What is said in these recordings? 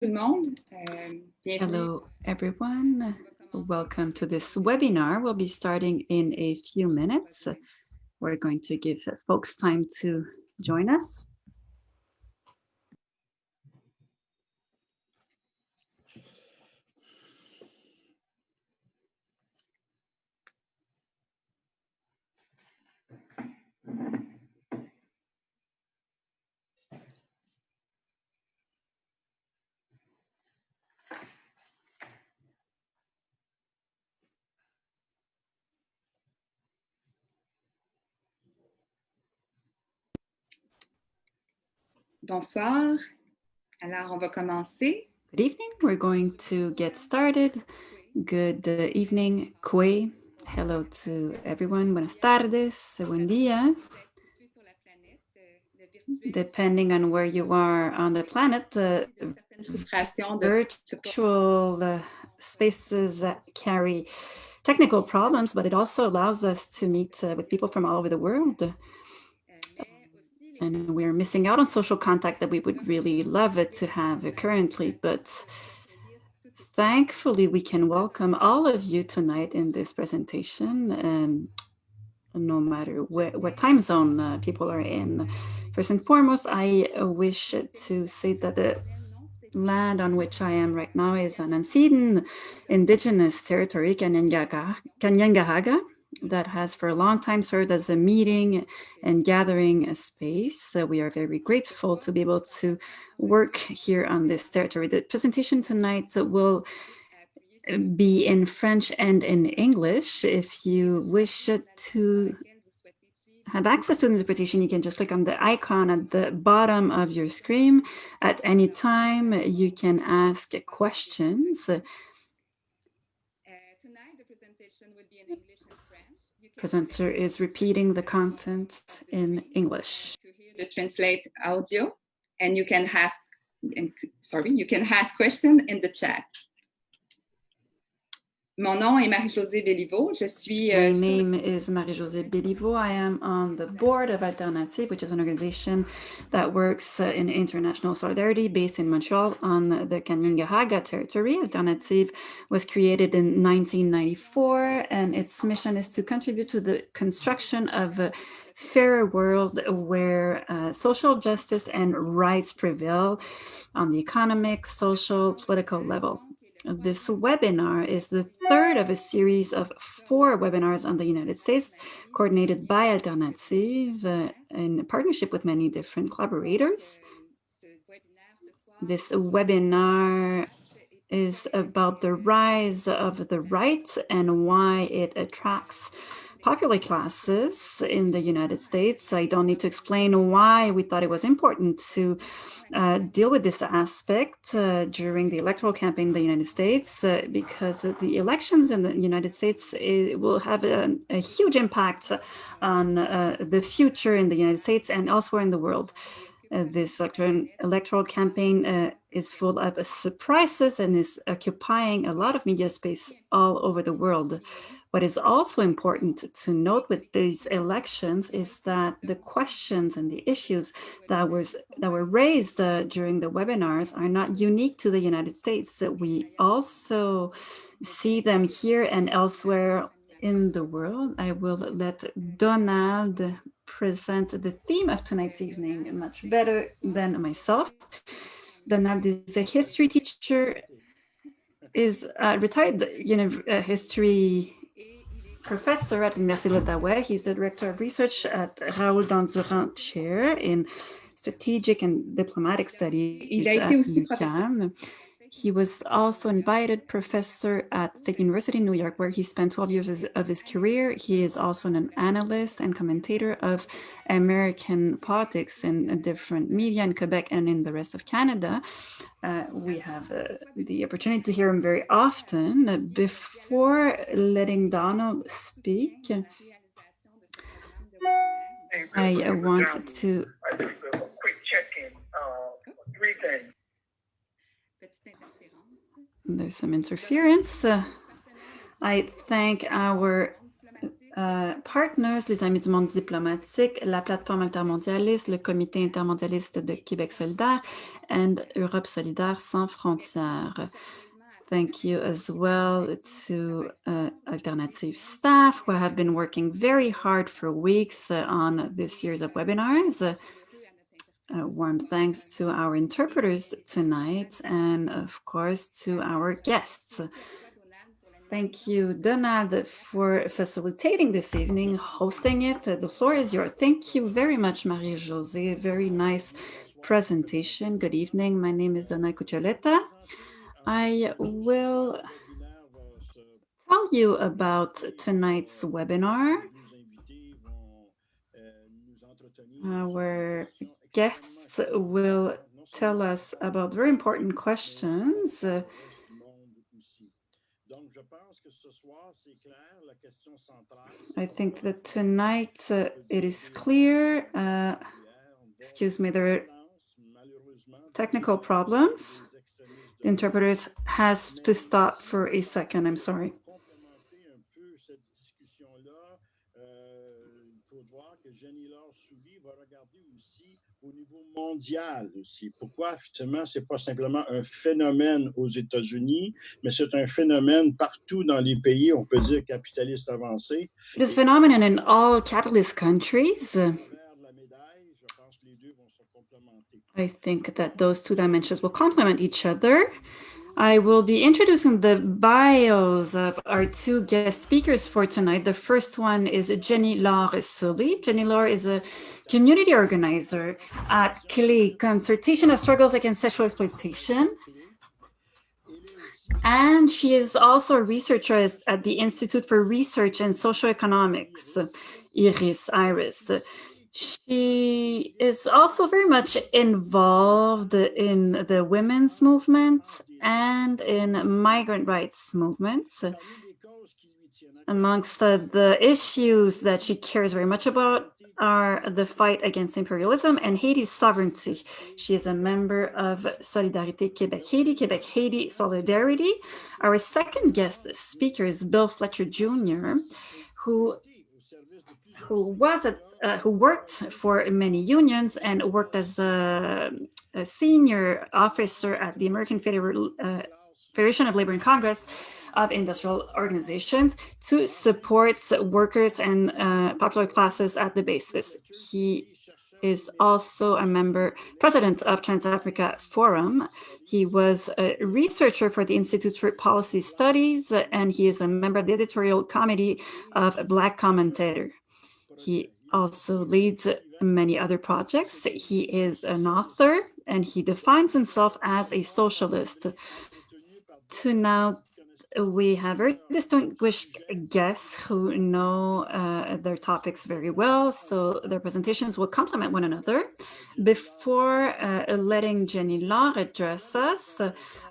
Hello, everyone. Welcome to this webinar. We'll be starting in a few minutes. We're going to give folks time to join us. Bonsoir. Alors, on va commencer. Good evening. We're going to get started. Good evening, Kwe. Hello to everyone. Buenas tardes. Buen día. Depending on where you are on the planet, virtual spaces carry technical problems, but it also allows us to meet with people from all over the world. And we're missing out on social contact that we would really love it to have currently, but thankfully we can welcome all of you tonight in this presentation, no matter what time zone people are in. First and foremost, I wish to say that the land on which I am right now is an unceded indigenous territory, Kanien'kehá:ka, that has for a long time served as a meeting and gathering space. So we are very grateful to be able to work here on this territory. The presentation tonight will be in French and in English. If you wish to have access to the interpretation, you can just click on the icon at the bottom of your screen. At any time, you can ask questions. Tonight, the presentation will be in English and French. Presenter is repeating the content in English. To hear the translate audio, and you can ask, questions in the chat. Mon nom est Marie-Josée Béliveau. My name is Marie-Josée Béliveau. I am on the board of Alternative, which is an organization that works in international solidarity based in Montreal on the Kanien'kehá:ka territory. Alternative was created in 1994, and its mission is to contribute to the construction of a fairer world where social justice and rights prevail on the economic, social, political level. This webinar is the third of a series of 4 webinars on the United States, coordinated by Alternative in partnership with many different collaborators. This webinar is about the rise of the right and why it attracts popular classes in the United States. I don't need to explain why we thought it was important to deal with this aspect during the electoral campaign in the United States, because the elections in the United States will have a huge impact on the future in the United States and elsewhere in the world. This electoral campaign is full of surprises and is occupying a lot of media space all over the world. What is also important to note with these elections is that the questions and the issues that were raised during the webinars are not unique to the United States. We also see them here and elsewhere in the world. I will let Donald present the theme of tonight's evening much better than myself. Donald is a history teacher, is a retired history professor at l'Université d'Ottawa. He's the director of research at Raoul Dandurand Chair in Strategic and Diplomatic Studies at UQAM. He was also invited professor at State University in New York, where he spent 12 years of his career. He is also an analyst and commentator of American politics in different media in Quebec and in the rest of Canada. We have the opportunity to hear him very often. Before letting Donald speak, I want to do a quick check-in on 3 things. There's some interference. I thank our partners, les Amis du monde diplomatique, la plateforme altermondialiste, le Comité intermondialiste de Québec solidaire, and Europe solidaire sans frontières. Thank you as well to Alternative staff who have been working very hard for weeks on this series of webinars. Warm thanks to our interpreters tonight and of course to our guests. Thank you, Donald, for facilitating this evening, hosting it. The floor is yours. Thank you very much, Marie-Josée. Very nice presentation. Good evening. My name is Donna Cuccioletta. I will tell you about tonight's webinar. Our guests will tell us about very important questions. I think that tonight it is clear. Excuse me, there are technical problems. The interpreters has to stop for a second. I'm sorry. Jennie-Laure va regarder aussi au niveau mondial aussi. Pourquoi, effectivement, ce n'est pas simplement un phénomène aux États-Unis, mais c'est un phénomène partout dans les pays, on peut dire, capitalistes avancés. This phenomenon in all capitalist countries. I think that those two dimensions will complement each other. I will be introducing the bios of our two guest speakers for tonight. The first one is Jennie-Laure Sully. Jennie-Laure is a community organizer at CLE, Concertation of Struggles Against Sexual Exploitation. And she is also a researcher at the Institute for Research and Socioeconomics, IRIS. She is also very much involved in the women's movement and in migrant rights movements. Amongst the issues that she cares very much about are the fight against imperialism and Haiti's sovereignty. She is a member of Solidarité Québec-Haiti, Québec-Haiti Solidarity. Our second guest speaker is Bill Fletcher Jr., who worked for many unions and worked as a senior officer at the American Federation of Labor and Congress of Industrial Organizations to support workers and popular classes at the basis. He is also a president of Trans-Africa Forum. He was a researcher for the Institute for Policy Studies, and he is a member of the editorial committee of Black Commentator. He also leads many other projects. He is an author, and he defines himself as a socialist. Tonight, we have very distinguished guests who know their topics very well, so their presentations will complement one another. Before letting Jennie-Laure address us,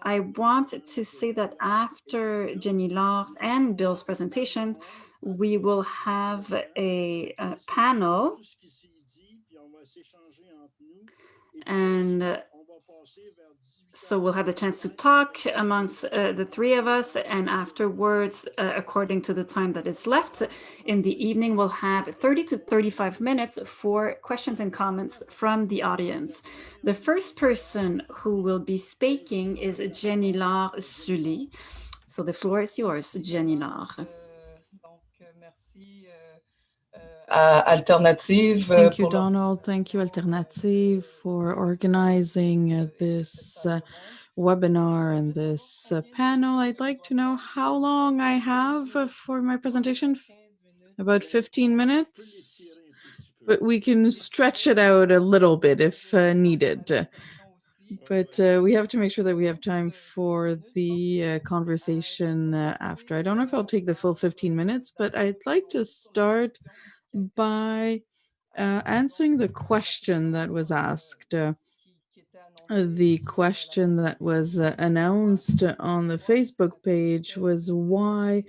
I want to say that after Jennie-Laure's and Bill's presentation, we will have a panel, and so we'll have the chance to talk amongst the three of us, and afterwards, according to the time that is left in the evening, we'll have 30 to 35 minutes for questions and comments from the audience. The first person who will be speaking is Jennie-Laure Sully. So the floor is yours, Jennie-Laure. Alternative. Thank you, Donald. Thank you, Alternative, for organizing this webinar and this panel. I'd like to know how long I have for my presentation. About 15 minutes, but we can stretch it out a little bit if needed. But we have to make sure that we have time for the conversation after. I don't know if I'll take the full 15 minutes, but I'd like to start by answering the question that was asked. The question that was announced on the Facebook page was why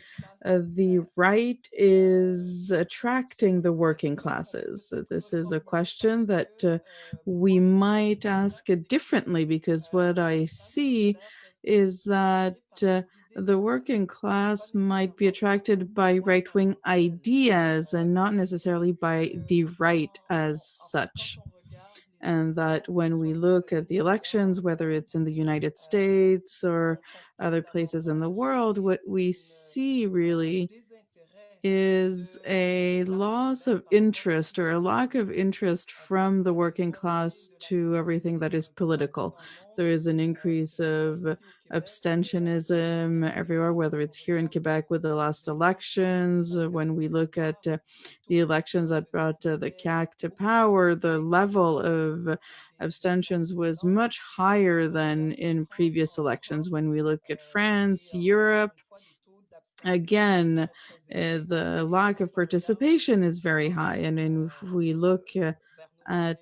the right is attracting the working classes. This is a question that we might ask differently, because what I see is that the working class might be attracted by right-wing ideas and not necessarily by the right as such. And that when we look at the elections, whether it's in the United States or other places in the world, what we see really is a loss of interest or a lack of interest from the working class to everything that is political. There is an increase of abstentionism everywhere, whether it's here in Quebec with the last elections. When we look at the elections that brought the CAQ to power, the level of abstentions was much higher than in previous elections. When we look at France, Europe, again, the lack of participation is very high. And if we look at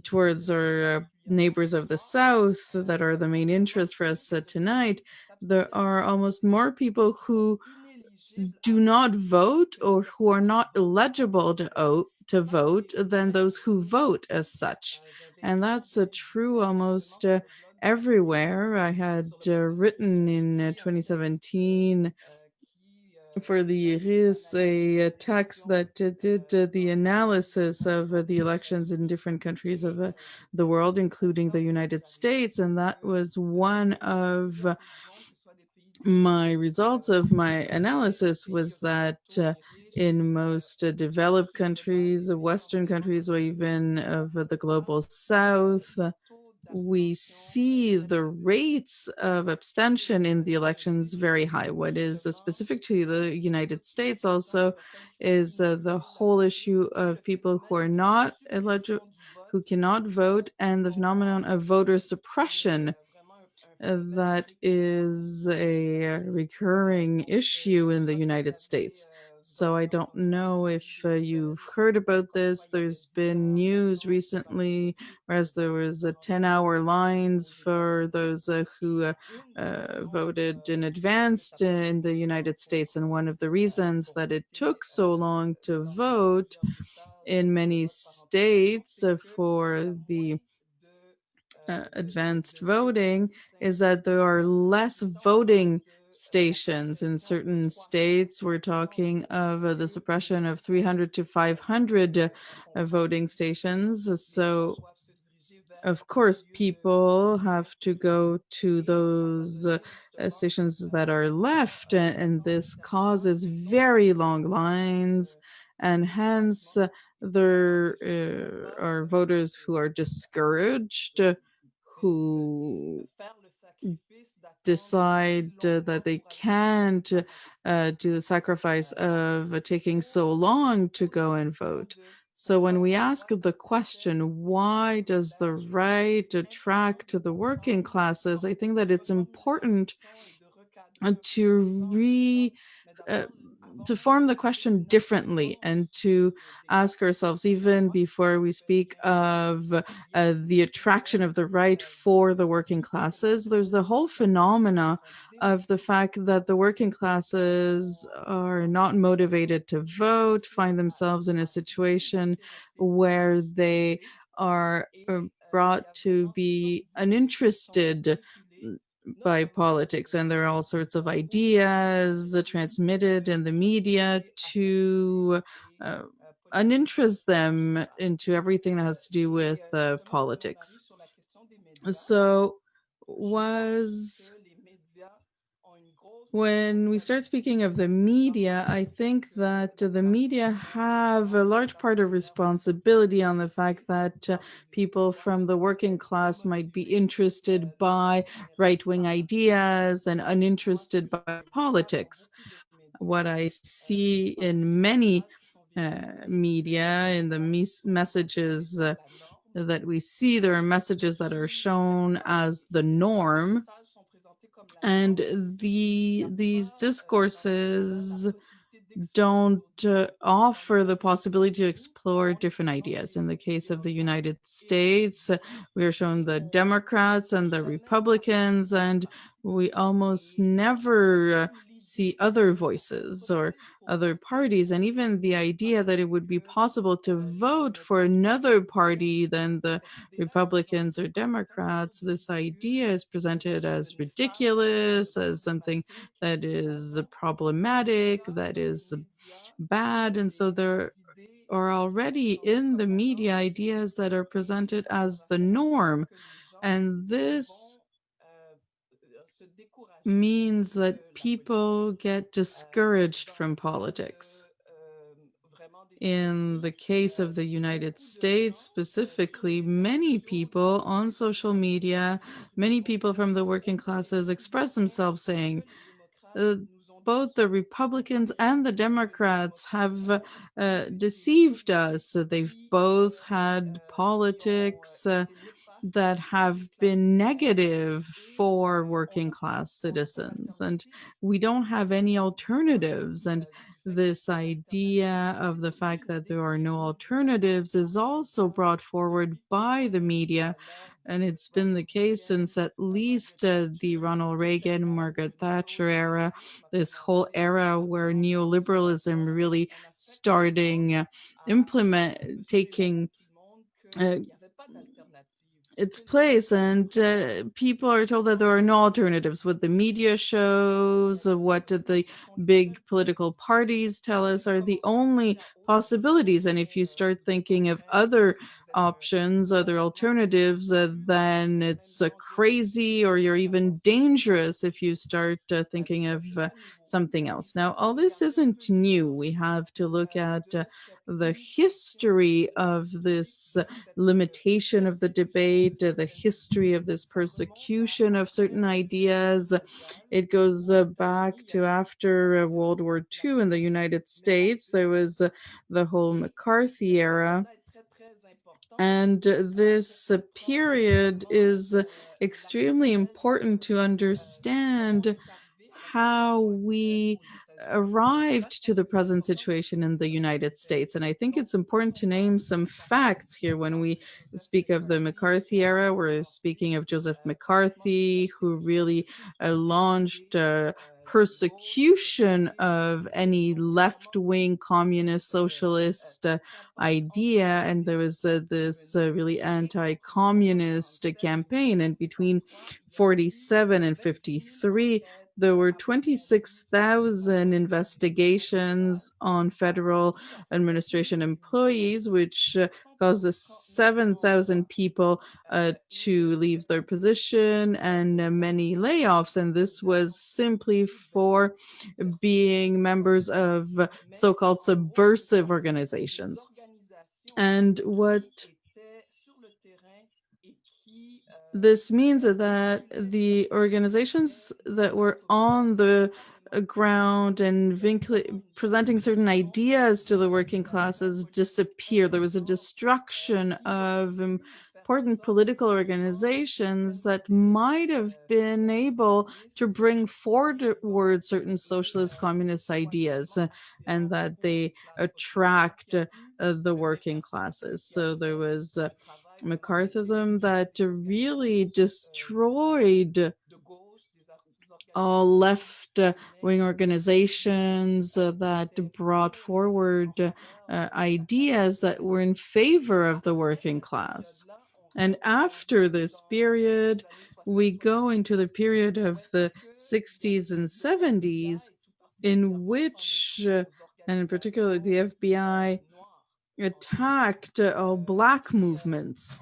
towards our neighbors of the South that are the main interest for us tonight, there are almost more people who do not vote or who are not eligible to vote than those who vote as such. And that's true almost everywhere. I had written in 2017 for the IRIS a text that did the analysis of the elections in different countries of the world, including the United States. And that was one of my results of my analysis was that in most developed countries, Western countries, or even of the global South, we see the rates of abstention in the elections very high. What is specific to the United States also is the whole issue of people who are not eligible, who cannot vote, and the phenomenon of voter suppression that is a recurring issue in the United States. So I don't know if you've heard about this. There's been news recently, whereas there was a 10-hour lines for those who voted in advance in the United States. And one of the reasons that it took so long to vote in many states for the advanced voting is that there are less voting stations in certain states. We're talking of the suppression of 300 to 500 voting stations. So of course, people have to go to those stations that are left, and this causes very long lines, and hence there are voters who are discouraged, who decide that they can't do the sacrifice of taking so long to go and vote. So when we ask the question, why does the right attract the working classes? I think that it's important to to form the question differently and to ask ourselves, even before we speak of the attraction of the right for the working classes, there's the whole phenomena of the fact that the working classes are not motivated to vote, find themselves in a situation where they are brought to be uninterested by politics, and there are all sorts of ideas transmitted in the media to uninterest them into everything that has to do with politics. So when we start speaking of the media, I think that the media have a large part of responsibility on the fact that people from the working class might be interested by right-wing ideas and uninterested by politics. What I see in many media, in the messages that we see, there are messages that are shown as the norm, and these discourses don't offer the possibility to explore different ideas. In the case of the United States, we are shown the Democrats and the Republicans, and we almost never see other voices or other parties. And even the idea that it would be possible to vote for another party than the Republicans or Democrats, this idea is presented as ridiculous, as something that is problematic, that is bad. And so there are already in the media ideas that are presented as the norm. And this means that people get discouraged from politics. In the case of the United States specifically, many people on social media, many people from the working classes express themselves saying, both the Republicans and the Democrats have deceived us. They've both had politics that have been negative for working class citizens, and we don't have any alternatives. And this idea of the fact that there are no alternatives is also brought forward by the media. And it's been the case since at least the Ronald Reagan, Margaret Thatcher era, this whole era where neoliberalism really starting taking its place, and people are told that there are no alternatives. What the media shows, what the big political parties tell us are the only possibilities. And if you start thinking of other options, other alternatives, then it's crazy, or you're even dangerous if you start thinking of something else. Now, all this isn't new. We have to look at the history of this limitation of the debate, the history of this persecution of certain ideas. It goes back to after World War II in the United States. There was the whole McCarthy era. And this period is extremely important to understand how we arrived to the present situation in the United States. And I think it's important to name some facts here. When we speak of the McCarthy era, we're speaking of Joseph McCarthy, who really launched persecution of any left-wing communist socialist idea. And there was this really anti-communist campaign. And between 47 and 53, there were 26,000 investigations on federal administration employees, which caused 7,000 people to leave their position, and many layoffs. And this was simply for being members of so-called subversive organizations. And what this means that the organizations that were on the ground and presenting certain ideas to the working classes disappear. There was a destruction of important political organizations that might have been able to bring forward certain socialist communist ideas, and that they attract the working classes. So there was McCarthyism that really destroyed all left-wing organizations that brought forward ideas that were in favor of the working class. And after this period, we go into the period of the 60s and 70s, in which, and in particular, the FBI attacked all Black movements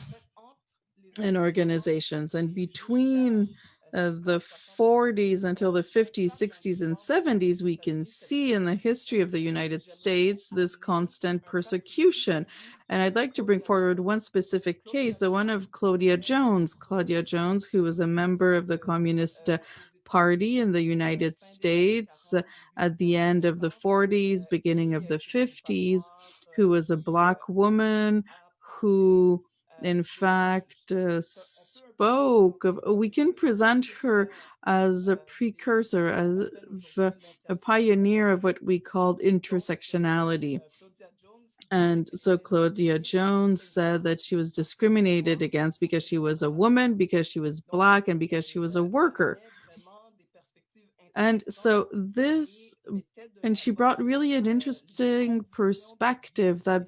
and organizations. And between the 40s until the 50s, 60s, and 70s, we can see in the history of the United States this constant persecution. And I'd like to bring forward one specific case, the one of Claudia Jones. Claudia Jones, who was a member of the Communist Party in the United States at the end of the 40s, beginning of the 50s, who was a Black woman who in fact spoke of, we can present her as a precursor, as a pioneer of what we called intersectionality. And so Claudia Jones said that she was discriminated against because she was a woman, because she was Black, and because she was a worker. And so this, and she brought really an interesting perspective that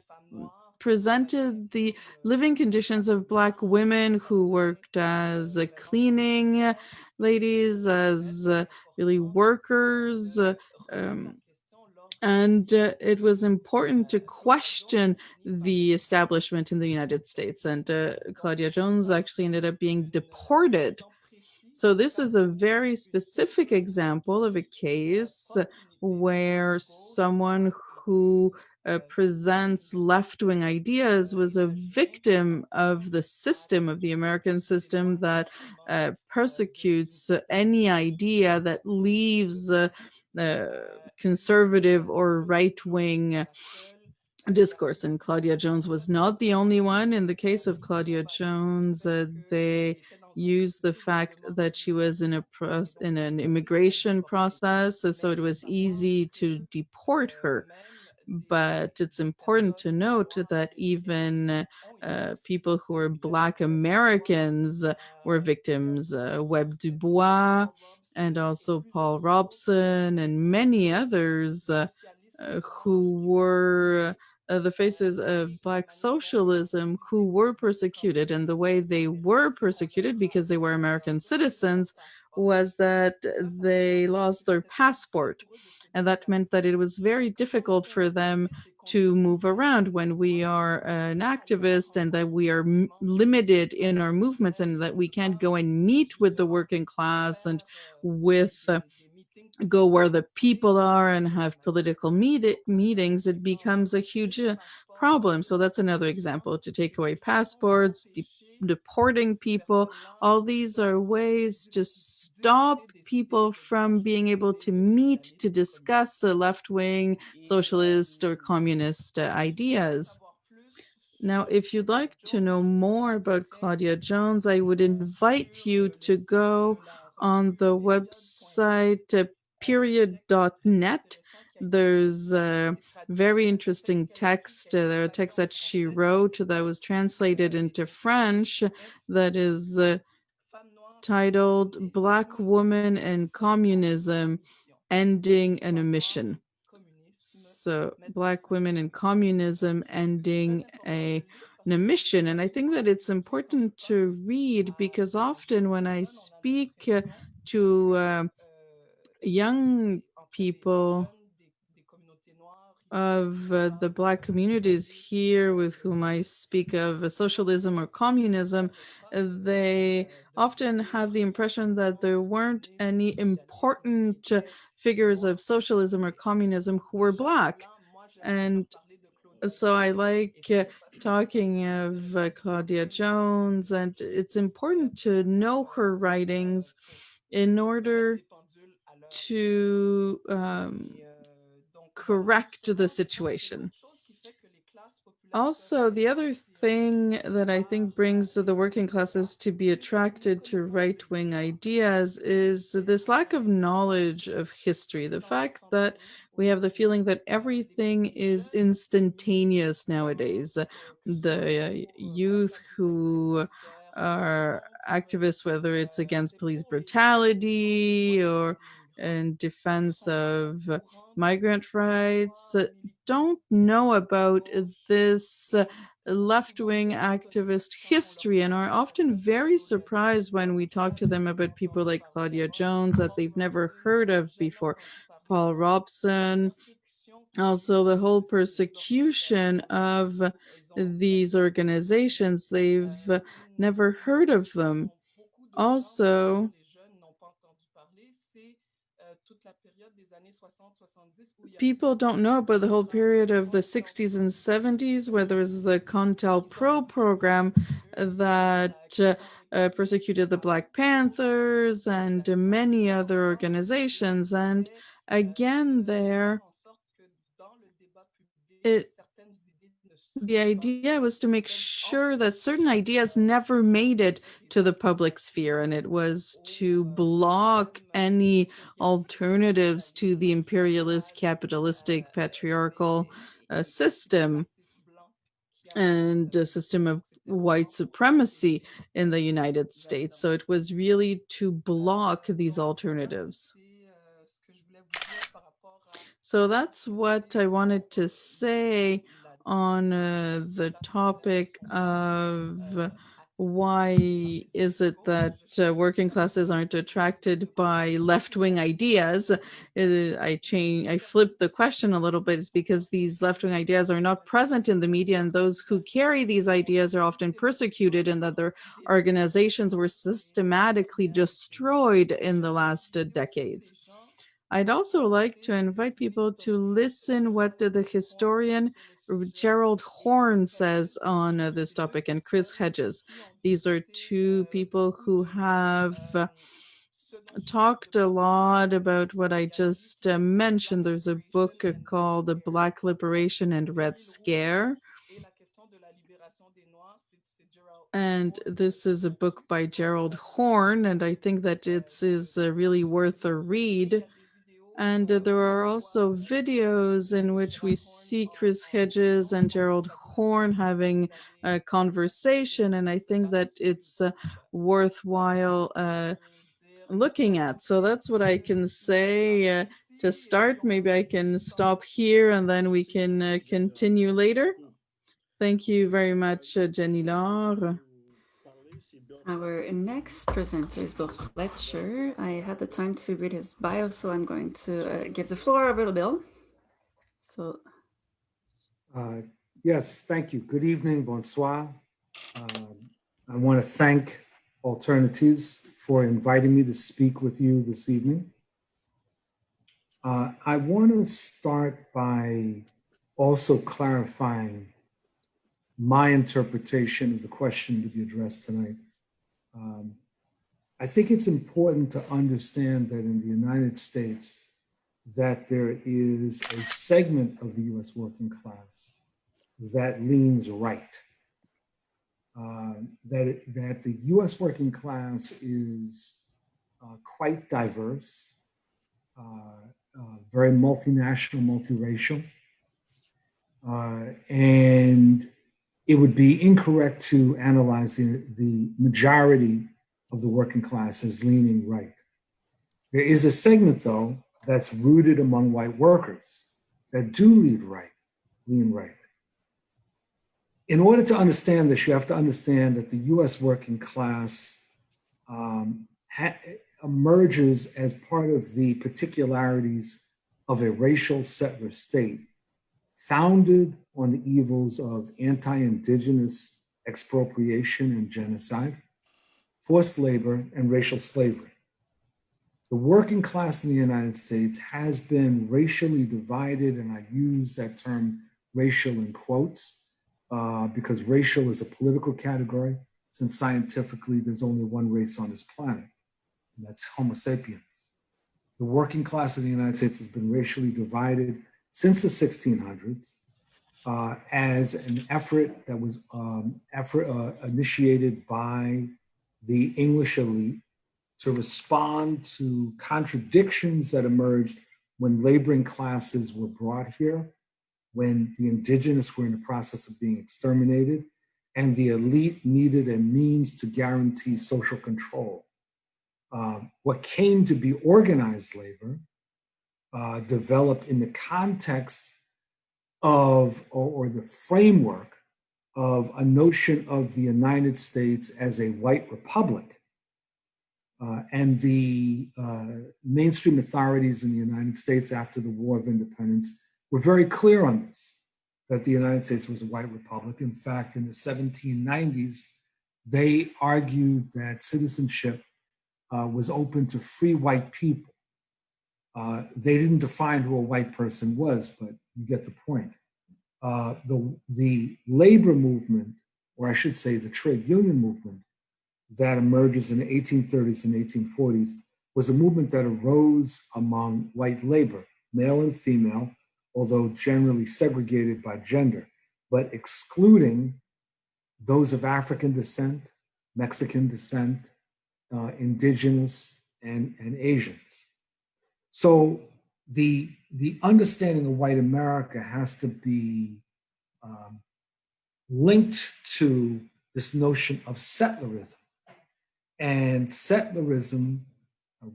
presented the living conditions of Black women who worked as cleaning ladies, as really workers. And it was important to question the establishment in the United States. And Claudia Jones actually ended up being deported. So this is a very specific example of a case where someone who presents left-wing ideas was a victim of the system, of the American system that persecutes any idea that leaves conservative or right-wing discourse. And Claudia Jones was not the only one. In the case of Claudia Jones, they used the fact that she was in an immigration process, so it was easy to deport her. But it's important to note that even people who are Black Americans were victims. Webb Du Bois and also Paul Robson and many others who were the faces of Black socialism who were persecuted. And the way they were persecuted, because they were American citizens, was that they lost their passport. And that meant that it was very difficult for them to move around when we are an activist, and that we are limited in our movements, and that we can't go and meet with the working class and with go where the people are and have political meetings. It becomes a huge problem. So that's another example. To take away passports, deporting people, all these are ways to stop people from being able to meet to discuss left-wing socialist or communist ideas. Now, if you'd like to know more about Claudia Jones, I would invite you to go on the website period.net. There's a very interesting text. There are texts that she wrote that was translated into French that is titled Black Woman and Communism, Ending an Omission. So Black women and communism ending an omission. And I think that it's important to read, because often when I speak to young people of the Black communities here with whom I speak of socialism or communism, they often have the impression that there weren't any important figures of socialism or communism who were Black. And so I like talking of Claudia Jones, and it's important to know her writings in order to correct the situation. Also, the other thing that I think brings the working classes to be attracted to right-wing ideas is this lack of knowledge of history. The fact that we have the feeling that everything is instantaneous nowadays. The youth who are activists, whether it's against police brutality or in defense of migrant rights, don't know about this left-wing activist history, and are often very surprised when we talk to them about people like Claudia Jones that they've never heard of before. Paul Robson, also the whole persecution of these organizations, they've never heard of them. Also, people don't know about the whole period of the 60s and 70s, where there was the CONTELPRO program that persecuted the Black Panthers and many other organizations. And again, there, the idea was to make sure that certain ideas never made it to the public sphere, and it was to block any alternatives to the imperialist, capitalistic, patriarchal system and a system of white supremacy in the United States. So it was really to block these alternatives. So that's what I wanted to say on the topic of why is it that working classes aren't attracted by left-wing ideas. I flipped the question a little bit. It's because these left-wing ideas are not present in the media, and those who carry these ideas are often persecuted, and that their organizations were systematically destroyed in the last decades. I'd also like to invite people to listen what the historian Gerald Horne says on this topic, and Chris Hedges. These are two people who have talked a lot about what I just mentioned. There's a book called Black Liberation and Red Scare. And this is a book by Gerald Horne, and I think that it is really worth a read. And there are also videos in which we see Chris Hedges and Gerald Horne having a conversation, and I think that it's worthwhile looking at. So that's what I can say to start. Maybe I can stop here and then we can continue later. Thank you very much, Jennie-Laure. Our next presenter is Bill Fletcher. I had the time to read his bio, so I'm going to give the floor over to Bill. So, yes, thank you. Good evening, bonsoir. I want to thank Alternatives for inviting me to speak with you this evening. I want to start by also clarifying my interpretation of the question to be addressed tonight. I think it's important to understand that in the United States, that there is a segment of the US working class that leans right. That the US working class is quite diverse, very multinational, multiracial, and it would be incorrect to analyze the majority of the working class as leaning right. There is a segment, though, that's rooted among white workers that do lean right. In order to understand this, you have to understand that the US working class emerges as part of the particularities of a racial settler state founded on the evils of anti-indigenous expropriation and genocide, forced labor, and racial slavery. The working class in the United States has been racially divided, and I use that term racial in quotes because racial is a political category, since scientifically there's only one race on this planet, and that's Homo sapiens. The working class in the United States has been racially divided since the 1600s as an effort that was initiated by the English elite to respond to contradictions that emerged when laboring classes were brought here, when the indigenous were in the process of being exterminated, and the elite needed a means to guarantee social control. What came to be organized labor developed in the context of, or the framework of a notion of the United States as a white republic. And the mainstream authorities in the United States after the War of Independence were very clear on this, that the United States was a white republic. In fact, in the 1790s, they argued that citizenship was open to free white people. They didn't define who a white person was, but you get the point. The labor movement, or I should say the trade union movement, that emerges in the 1830s and 1840s was a movement that arose among white labor, male and female, although generally segregated by gender, but excluding those of African descent, Mexican descent, indigenous, and Asians. So the understanding of white America has to be linked to this notion of settlerism. And settlerism,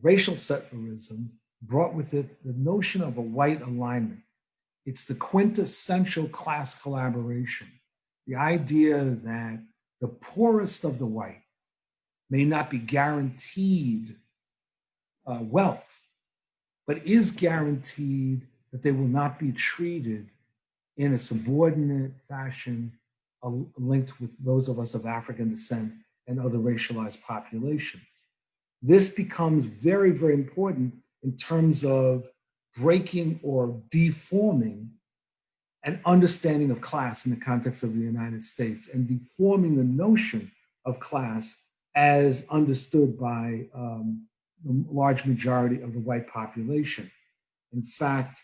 racial settlerism, brought with it the notion of a white alignment. It's the quintessential class collaboration, the idea that the poorest of the white may not be guaranteed wealth, but is guaranteed that they will not be treated in a subordinate fashion linked with those of us of African descent and other racialized populations. This becomes very, very important in terms of breaking or deforming an understanding of class in the context of the United States and deforming the notion of class as understood by the large majority of the white population. In fact,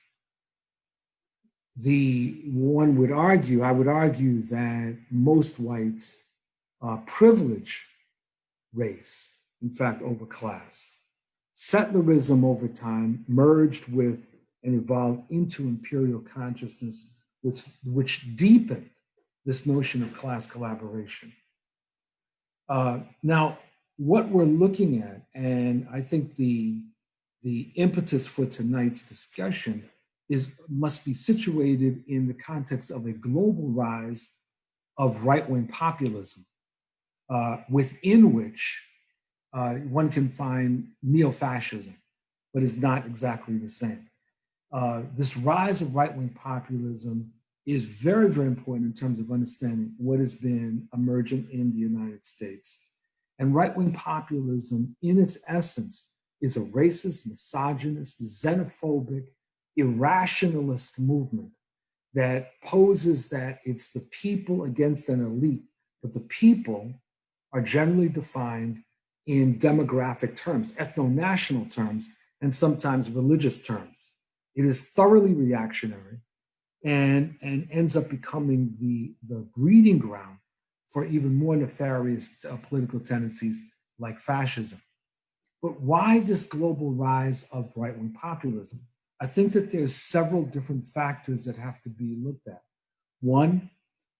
I would argue that most whites privilege race, in fact, over class. Settlerism over time merged with and evolved into imperial consciousness, which deepened this notion of class collaboration. Now, what we're looking at, and I think the impetus for tonight's discussion must be situated in the context of a global rise of right-wing populism, within which one can find neo-fascism, but is not exactly the same. This rise of right-wing populism is very, very important in terms of understanding what has been emergent in the United States. And right-wing populism, in its essence, is a racist, misogynist, xenophobic, irrationalist movement that poses that it's the people against an elite, but the people are generally defined in demographic terms, ethno-national terms, and sometimes religious terms. It is thoroughly reactionary and ends up becoming the breeding ground for even more nefarious political tendencies like fascism. But why this global rise of right-wing populism? I think that there's several different factors that have to be looked at. One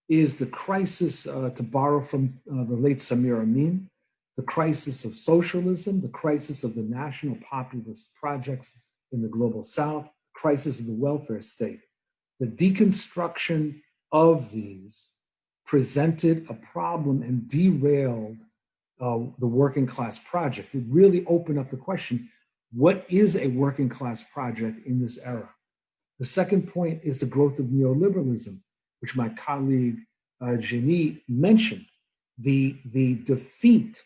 is the crisis, to borrow from the late Samir Amin, the crisis of socialism, the crisis of the national populist projects in the global South, the crisis of the welfare state. The deconstruction of these presented a problem and derailed the working class project. It really opened up the question, what is a working class project in this era? The second point is the growth of neoliberalism, which my colleague Jennie mentioned, the defeat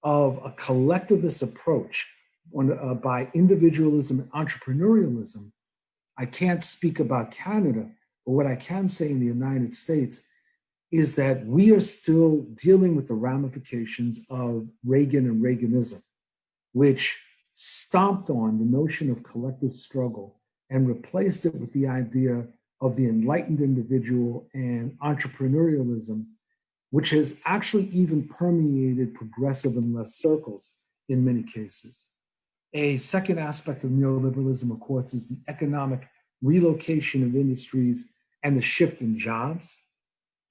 of a collectivist approach by individualism and entrepreneurialism. I can't speak about Canada, but what I can say in the United States is that we are still dealing with the ramifications of Reagan and Reaganism, which stomped on the notion of collective struggle and replaced it with the idea of the enlightened individual and entrepreneurialism, which has actually even permeated progressive and left circles in many cases. A second aspect of neoliberalism, of course, is the economic relocation of industries and the shift in jobs.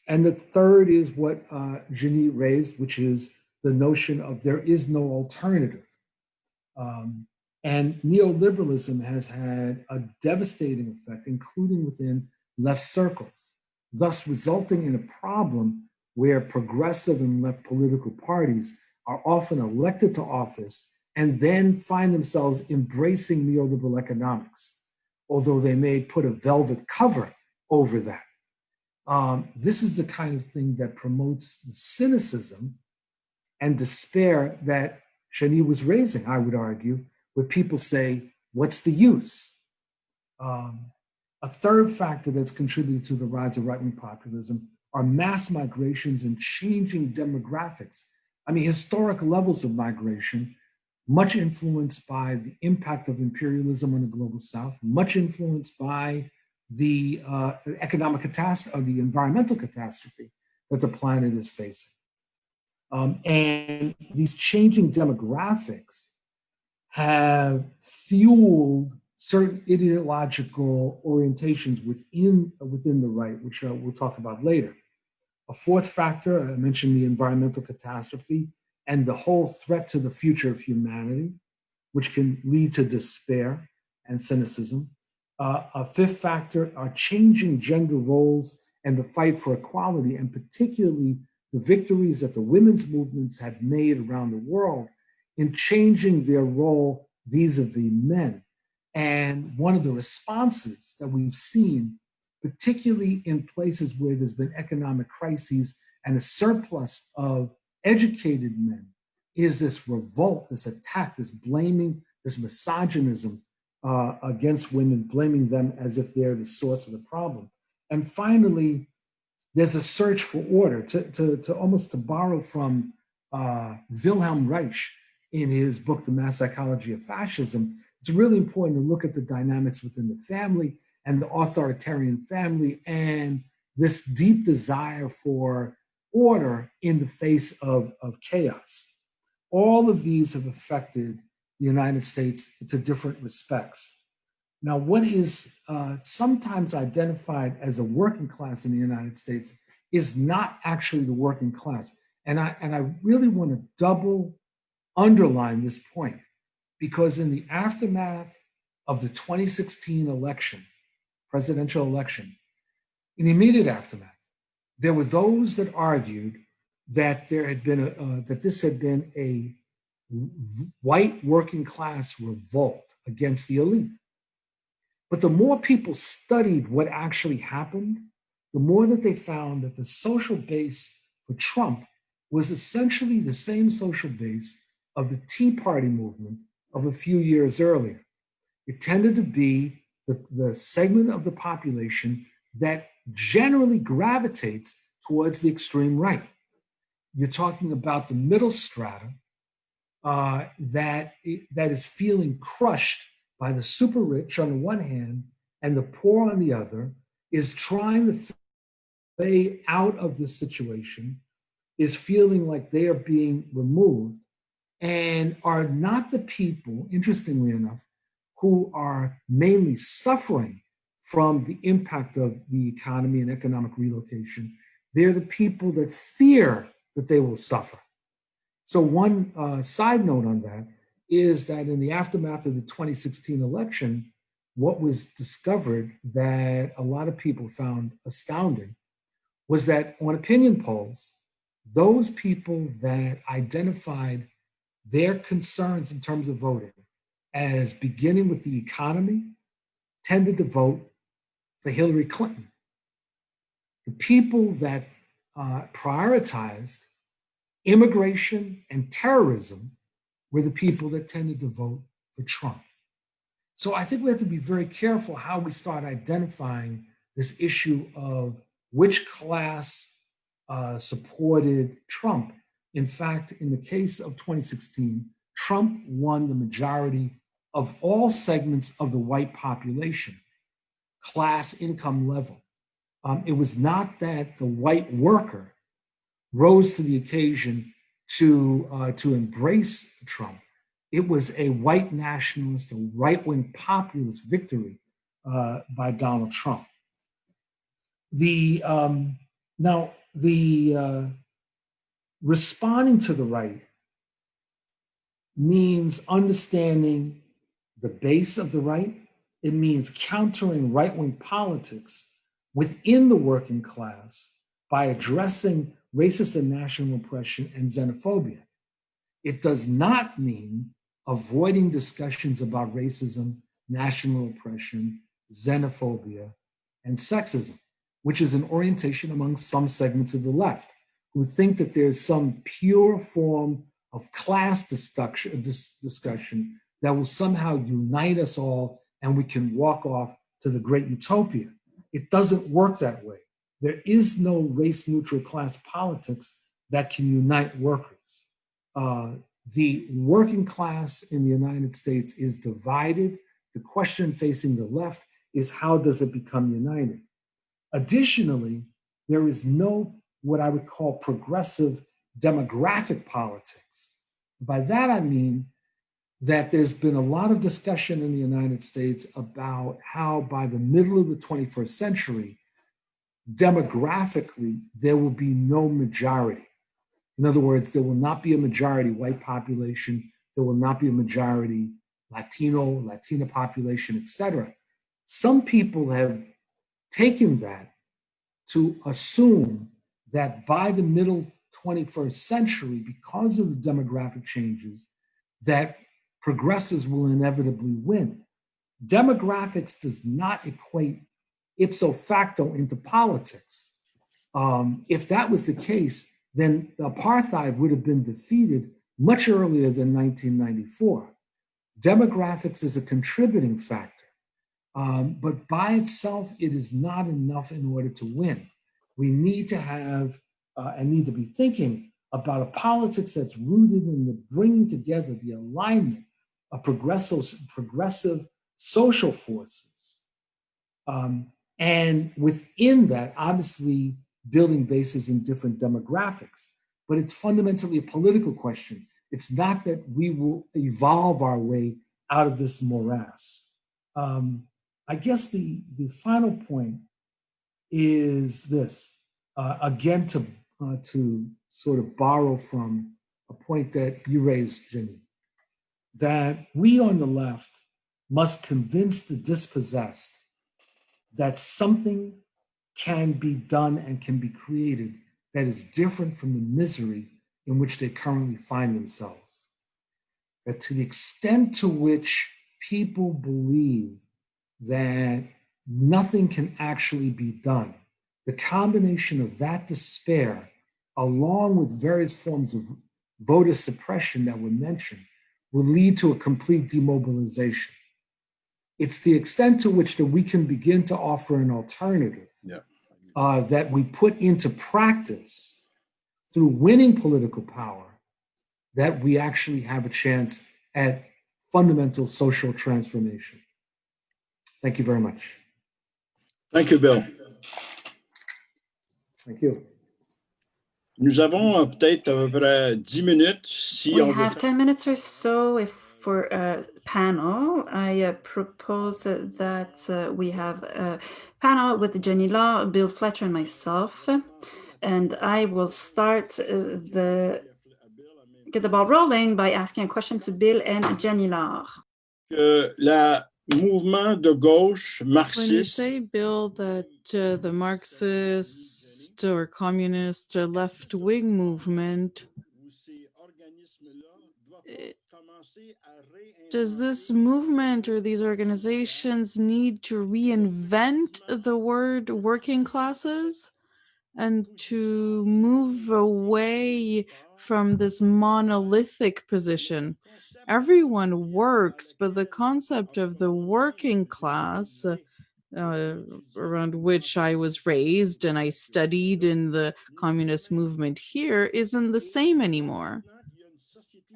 And the third is what Jennie raised, which is the notion of there is no alternative. And neoliberalism has had a devastating effect, including within left circles, thus resulting in a problem where progressive and left political parties are often elected to office and then find themselves embracing neoliberal economics, although they may put a velvet cover over that. This is the kind of thing that promotes the cynicism and despair that Jennie was raising, I would argue, where people say, what's the use? A third factor that's contributed to the rise of right-wing populism are mass migrations and changing demographics. I mean, historic levels of migration, much influenced by the impact of imperialism on the global South, much influenced by the economic catastrophe, or the environmental catastrophe that the planet is facing. And these changing demographics have fueled certain ideological orientations within the right, which we'll talk about later. A fourth factor, I mentioned the environmental catastrophe and the whole threat to the future of humanity, which can lead to despair. and cynicism. A fifth factor are changing gender roles and the fight for equality, and particularly the victories that the women's movements had made around the world in changing their role vis-a-vis men. And one of the responses that we've seen, particularly in places where there's been economic crises and a surplus of educated men, is this revolt, this attack, this blaming, this misogynism against women, blaming them as if they're the source of the problem. And finally, there's a search for order, to almost to borrow from Wilhelm Reich in his book, The Mass Psychology of Fascism. It's really important to look at the dynamics within the family and the authoritarian family and this deep desire for order in the face of chaos. All of these have affected the United States to different respects. Now, what is sometimes identified as a working class in the United States is not actually the working class. And I really want to double underline this point, because in the aftermath of the 2016 election, presidential election, in the immediate aftermath, there were those that argued that there had been that this had been a white working class revolt against the elite. But the more people studied what actually happened, the more that they found that the social base for Trump was essentially the same social base of the Tea Party movement of a few years earlier. It tended to be the segment of the population that generally gravitates towards the extreme right. You're talking about the middle strata that is feeling crushed by the super rich on the one hand and the poor on the other, is trying to way out of this situation, is feeling like they are being removed, and are not the people, interestingly enough, who are mainly suffering from the impact of the economy and economic relocation. They're the people that fear that they will suffer. So one side note on that is that in the aftermath of the 2016 election, what was discovered that a lot of people found astounding was that on opinion polls, those people that identified their concerns in terms of voting as beginning with the economy tended to vote for Hillary Clinton. The people that prioritized immigration and terrorism were the people that tended to vote for Trump. So I think we have to be very careful how we start identifying this issue of which class supported Trump. In fact, in the case of 2016, Trump won the majority of all segments of the white population, class, income level. It was not that the white worker rose to the occasion to embrace Trump. It was a white nationalist, a right-wing populist victory by Donald Trump. Responding to the right means understanding the base of the right. It means countering right-wing politics within the working class by addressing racist and national oppression and xenophobia. It does not mean avoiding discussions about racism, national oppression, xenophobia, and sexism, which is an orientation among some segments of the left who think that there's some pure form of class discussion that will somehow unite us all and we can walk off to the great utopia. It doesn't work that way. There is no race-neutral class politics that can unite workers. The working class in the United States is divided. The question facing the left is how does it become united? Additionally, there is no what I would call progressive demographic politics. By that I mean that there's been a lot of discussion in the United States about how by the middle of the 21st century, demographically, there will be no majority. In other words, there will not be a majority white population. There will not be a majority Latina population, etc. Some people have taken that to assume that by the middle 21st century, because of the demographic changes, that progressives will inevitably win. Demographics does not equate ipso facto into politics. If that was the case, then apartheid would have been defeated much earlier than 1994. Demographics is a contributing factor, but by itself, it is not enough in order to win. We need to have and need to be thinking about a politics that's rooted in the bringing together, the alignment of progressive social forces. And within that, obviously, building bases in different demographics. But it's fundamentally a political question. It's not that we will evolve our way out of this morass. I guess the final point is this, again, to sort of borrow from a point that you raised, Jenny, that we on the left must convince the dispossessed that something can be done and can be created that is different from the misery in which they currently find themselves. That to the extent to which people believe that nothing can actually be done, the combination of that despair, along with various forms of voter suppression that were mentioned, will lead to a complete demobilization. It's the extent to which that we can begin to offer an alternative that we put into practice through winning political power that we actually have a chance at fundamental social transformation. Thank you very much. Thank you, Bill. Thank you. Nous avons peut-être à peu près 10 minutes. Si we on have veut... 10 minutes or so for a panel. I propose that we have a panel with Jennie-Laure, Bill Fletcher, and myself. And I will get the ball rolling by asking a question to Bill and Jennie-Laure. Le mouvement de gauche marxiste. When you say, Bill, that the Marxist or communist or left-wing movement, does this movement or these organizations need to reinvent the word working classes and to move away from this monolithic position? Everyone works, but the concept of the working class, around which I was raised and I studied in the communist movement here, isn't the same anymore.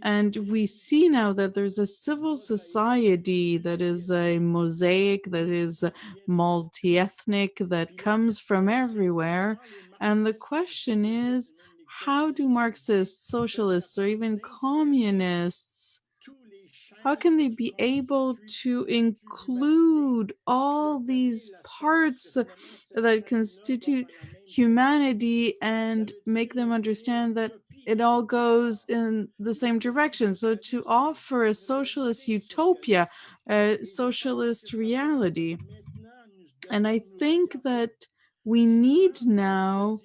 And we see now that there's a civil society that is a mosaic, that is multi-ethnic, that comes from everywhere. And the question is, how do Marxists, socialists, or even communists, how can they be able to include all these parts that constitute humanity and make them understand that it all goes in the same direction? So to offer a socialist utopia, a socialist reality. And I think that we need now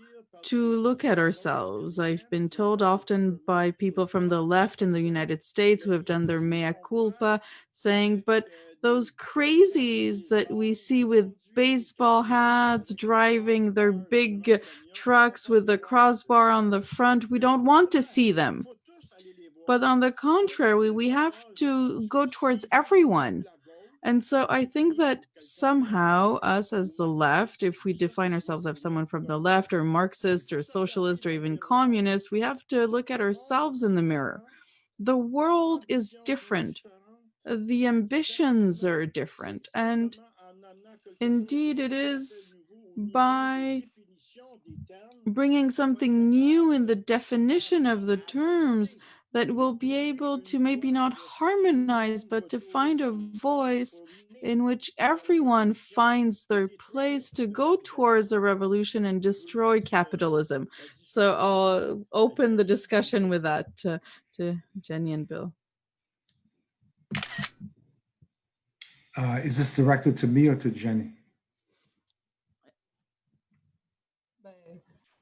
to look at ourselves. I've been told often by people from the left in the United States who have done their mea culpa, saying, but those crazies that we see with baseball hats, driving their big trucks with the crossbar on the front, we don't want to see them. But on the contrary, we have to go towards everyone. And so I think that somehow us as the left, if we define ourselves as someone from the left or Marxist or socialist or even communist, we have to look at ourselves in the mirror. The world is different. The ambitions are different. And indeed, it is by bringing something new in the definition of the terms that we'll be able to maybe not harmonize, but to find a voice in which everyone finds their place to go towards a revolution and destroy capitalism. So I'll open the discussion with that to Jenny and Bill. Is this directed to me or to Jenny?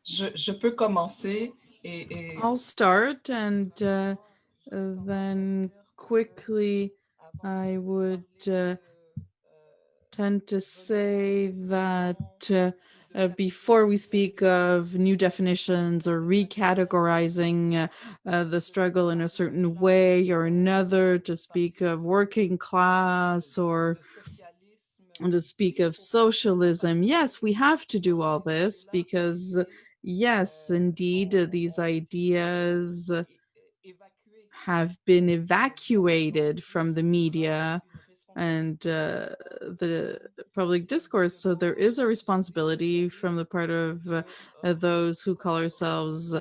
Je peux commencer et I'll start, and then quickly I would tend to say that before we speak of new definitions or recategorizing the struggle in a certain way or another, to speak of working class or to speak of socialism, yes, we have to do all this because, yes, indeed, these ideas have been evacuated from the media and the public discourse. So there is a responsibility from the part of those who call ourselves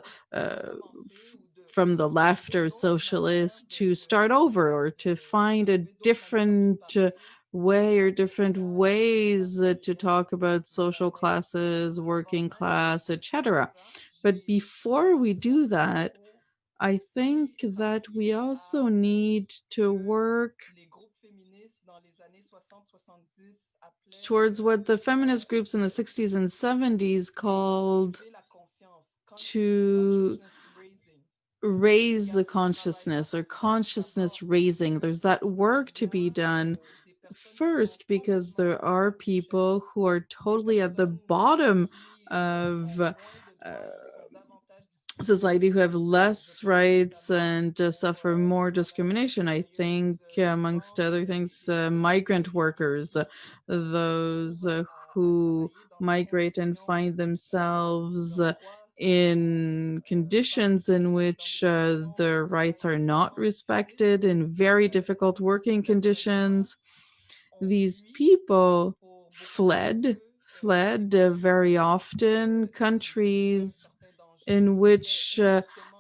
from the left or socialist to start over or to find a different way or different ways to talk about social classes, working class, etc. But before we do that, I think that we also need to work towards what the feminist groups in the 60s and 70s called to raise the consciousness or consciousness raising. There's that work to be done first because there are people who are totally at the bottom of society who have less rights and suffer more discrimination. I think, amongst other things, migrant workers, those who migrate and find themselves in conditions in which their rights are not respected, in very difficult working conditions. These people fled very often countries in which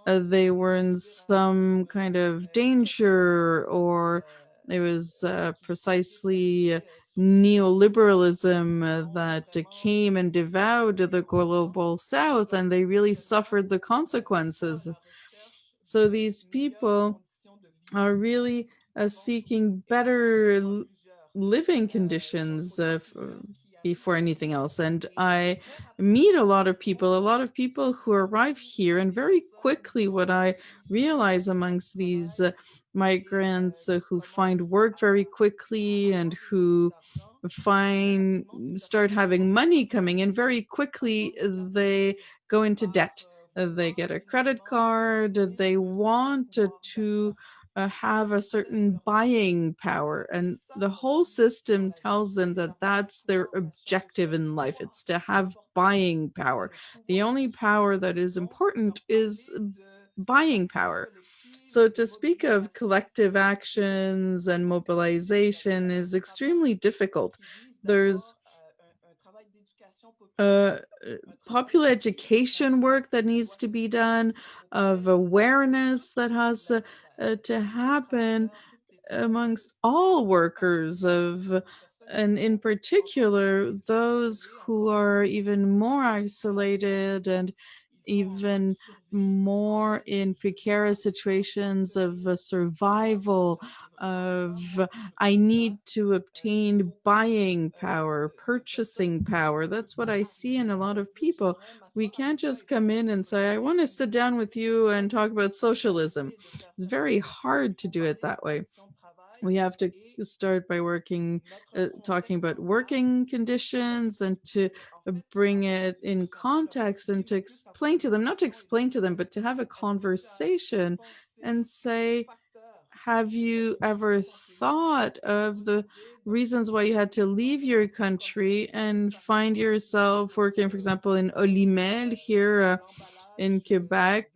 they were in some kind of danger, or it was precisely neoliberalism that came and devoured the global south, and they really suffered the consequences. So these people are really seeking better living conditions before anything else. And I meet a lot of people who arrive here, and very quickly what I realize amongst these migrants who find work very quickly and who start having money coming in very quickly, they go into debt. They get a credit card, they want to have a certain buying power, and the whole system tells them that that's their objective in life. It's to have buying power. The only power that is important is buying power. So to speak of collective actions and mobilization is extremely difficult. There's popular education work that needs to be done, of awareness that has to happen amongst all workers and in particular those who are even more isolated and even more in precarious situations of survival, of I need to obtain buying power, purchasing power. That's what I see in a lot of people. We can't just come in and say, I want to sit down with you and talk about socialism. It's very hard to do it that way. We have to start by talking about working conditions, and to bring it in context and to explain to them, not to explain to them, but to have a conversation and say, have you ever thought of the reasons why you had to leave your country and find yourself working, for example, in Olimel here in Quebec,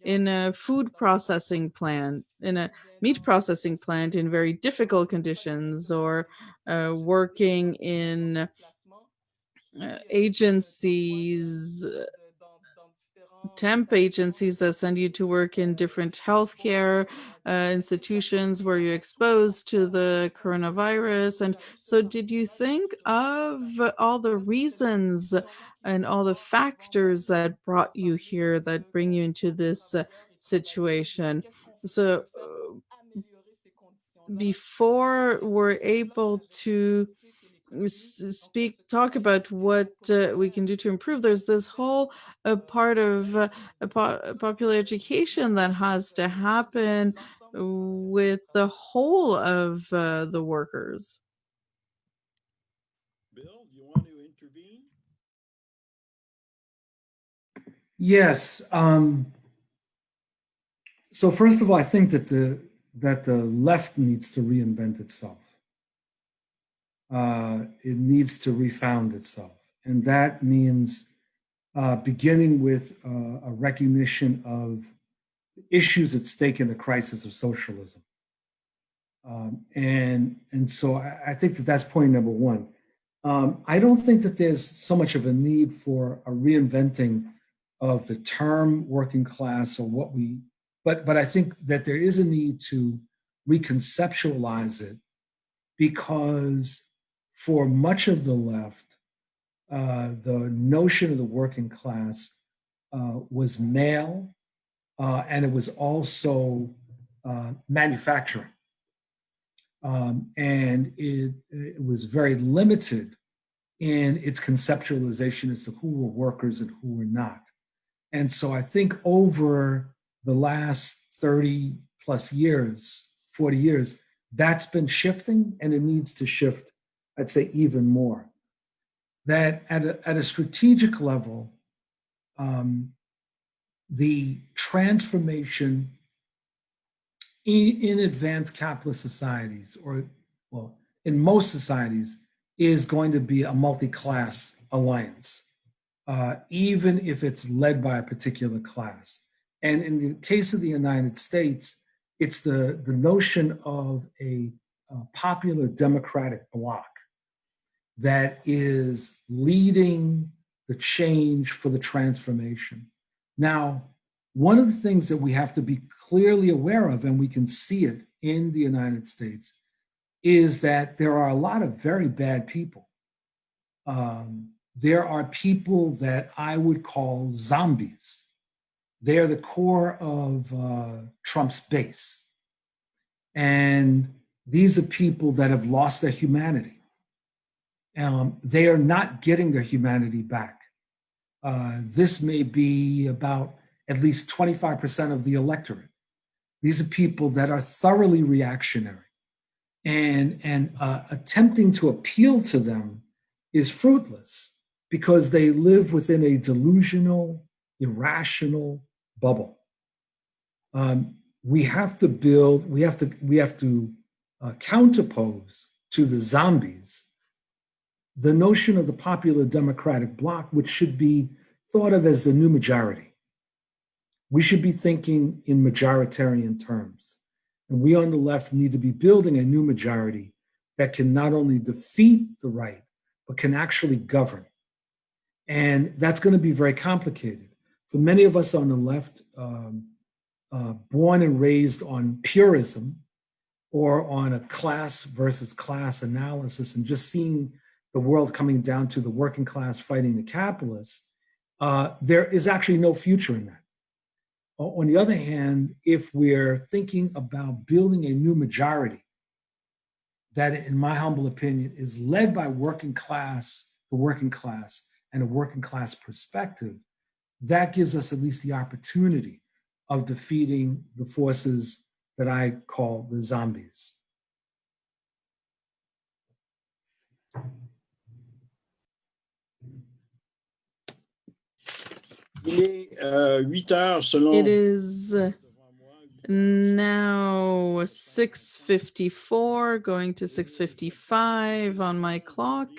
in a food processing plant, in a meat processing plant in very difficult conditions, or working in agencies, temp agencies that send you to work in different healthcare institutions where you're exposed to the coronavirus. And so did you think of all the reasons and all the factors that brought you here, that bring you into this situation? So before we're able to talk about what we can do to improve, there's this whole part of popular education that has to happen with the whole of the workers. Bill, you want to intervene? Yes. So first of all, I think that the left needs to reinvent itself. It needs to refound itself. And that means beginning with a recognition of issues at stake in the crisis of socialism. And so I think that that's point number one. I don't think that there's so much of a need for a reinventing of the term working class or what we, but I think that there is a need to reconceptualize it, because for much of the left, the notion of the working class was male, and it was also manufacturing. And it was very limited in its conceptualization as to who were workers and who were not. And so I think over the last 30 plus years, 40 years, that's been shifting, and it needs to shift, I'd say, even more. That at a strategic level, the transformation in advanced capitalist societies, or well, in most societies, is going to be a multi-class alliance, even if it's led by a particular class. And in the case of the United States, it's the notion of a popular democratic bloc that is leading the change for the transformation. Now, one of the things that we have to be clearly aware of, and we can see it in the United States, is that there are a lot of very bad people. There are people that I would call zombies. They're the core of Trump's base. And these are people that have lost their humanity. They are not getting their humanity back. This may be about at least 25% of the electorate. These are people that are thoroughly reactionary, and attempting to appeal to them is fruitless, because they live within a delusional, irrational bubble. We have to counterpose to the zombies the notion of the popular democratic bloc, which should be thought of as the new majority. We should be thinking in majoritarian terms. And we on the left need to be building a new majority that can not only defeat the right, but can actually govern. And that's going to be very complicated. For many of us on the left, born and raised on purism or on a class versus class analysis and just seeing the world coming down to the working class fighting the capitalists, there is actually no future in that. On the other hand, if we're thinking about building a new majority that, in my humble opinion, is led by the working class, and a working class perspective, that gives us at least the opportunity of defeating the forces that I call the zombies. It is now 6:54, going to 6:55 on my clock.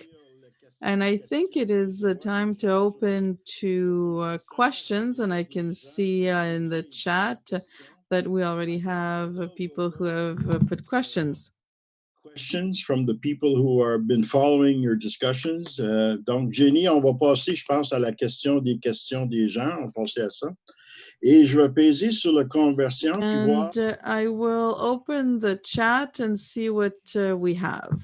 And I think it is time to open to questions. And I can see in the chat that we already have people who have put questions. Questions from the people who have been following your discussions. Donc, Jenny, on va passer, je pense, à la question des questions des gens. On va passer à ça. Et je vais peser sur la conversion. And I will open the chat and see what we have.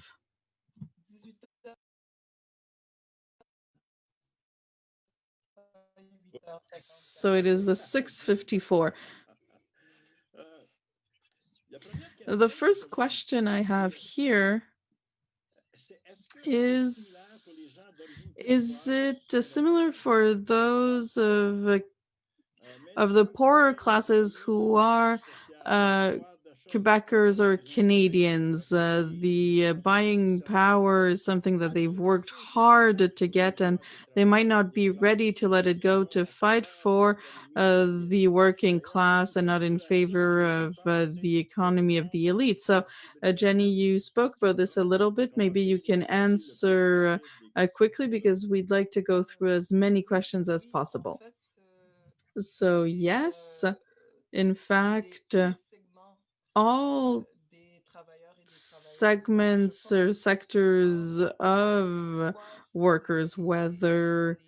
So it is a 6:54. The first question I have here is it similar for those of the poorer classes who are Quebecers or Canadians? The buying power is something that they've worked hard to get, and they might not be ready to let it go to fight for the working class and not in favor of the economy of the elite. So, Jenny, you spoke about this a little bit. Maybe you can answer quickly because we'd like to go through as many questions as possible. So, yes, in fact, all segments or sectors of workers, whether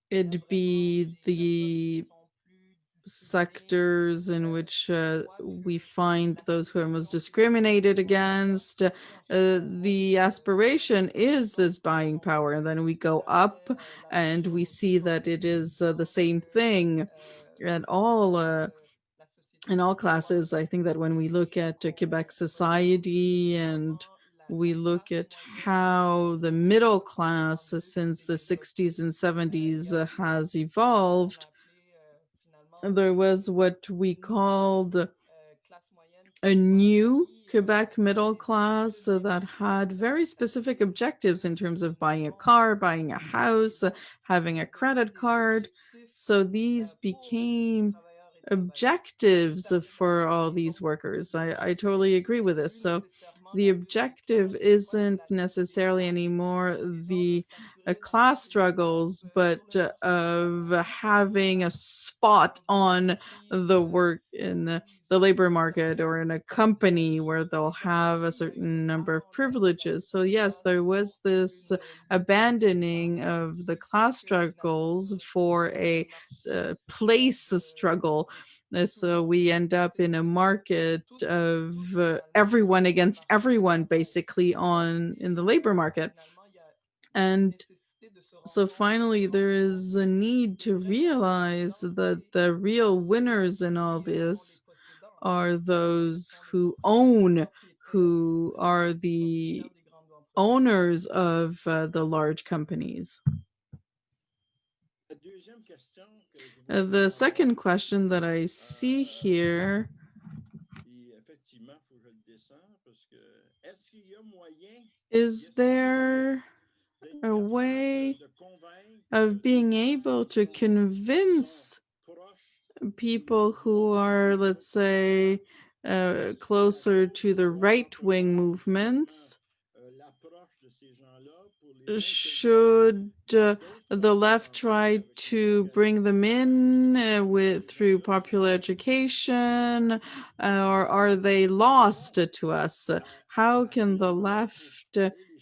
it be the sectors in which we find those who are most discriminated against, the aspiration is this buying power. And then we go up and we see that it is the same thing at all in all classes. I think that when we look at Quebec society and we look at how the middle class since the 60s and 70s has evolved, there was what we called a new Quebec middle class that had very specific objectives in terms of buying a car, buying a house, having a credit card. So these became objectives for all these workers. I totally agree with this. So the objective isn't necessarily anymore the class struggles, but of having a spot on the work in the labor market or in a company where they'll have a certain number of privileges. So yes, there was this abandoning of the class struggles for a place struggle. So we end up in a market of everyone against everyone, basically, in the labor market. And so finally, there is a need to realize that the real winners in all this are those who are the owners of the large companies. The second question that I see here is there a way of being able to convince people who are, let's say, closer to the right-wing movements? Should the left try to bring them in through popular education, or are they lost to us? How can the left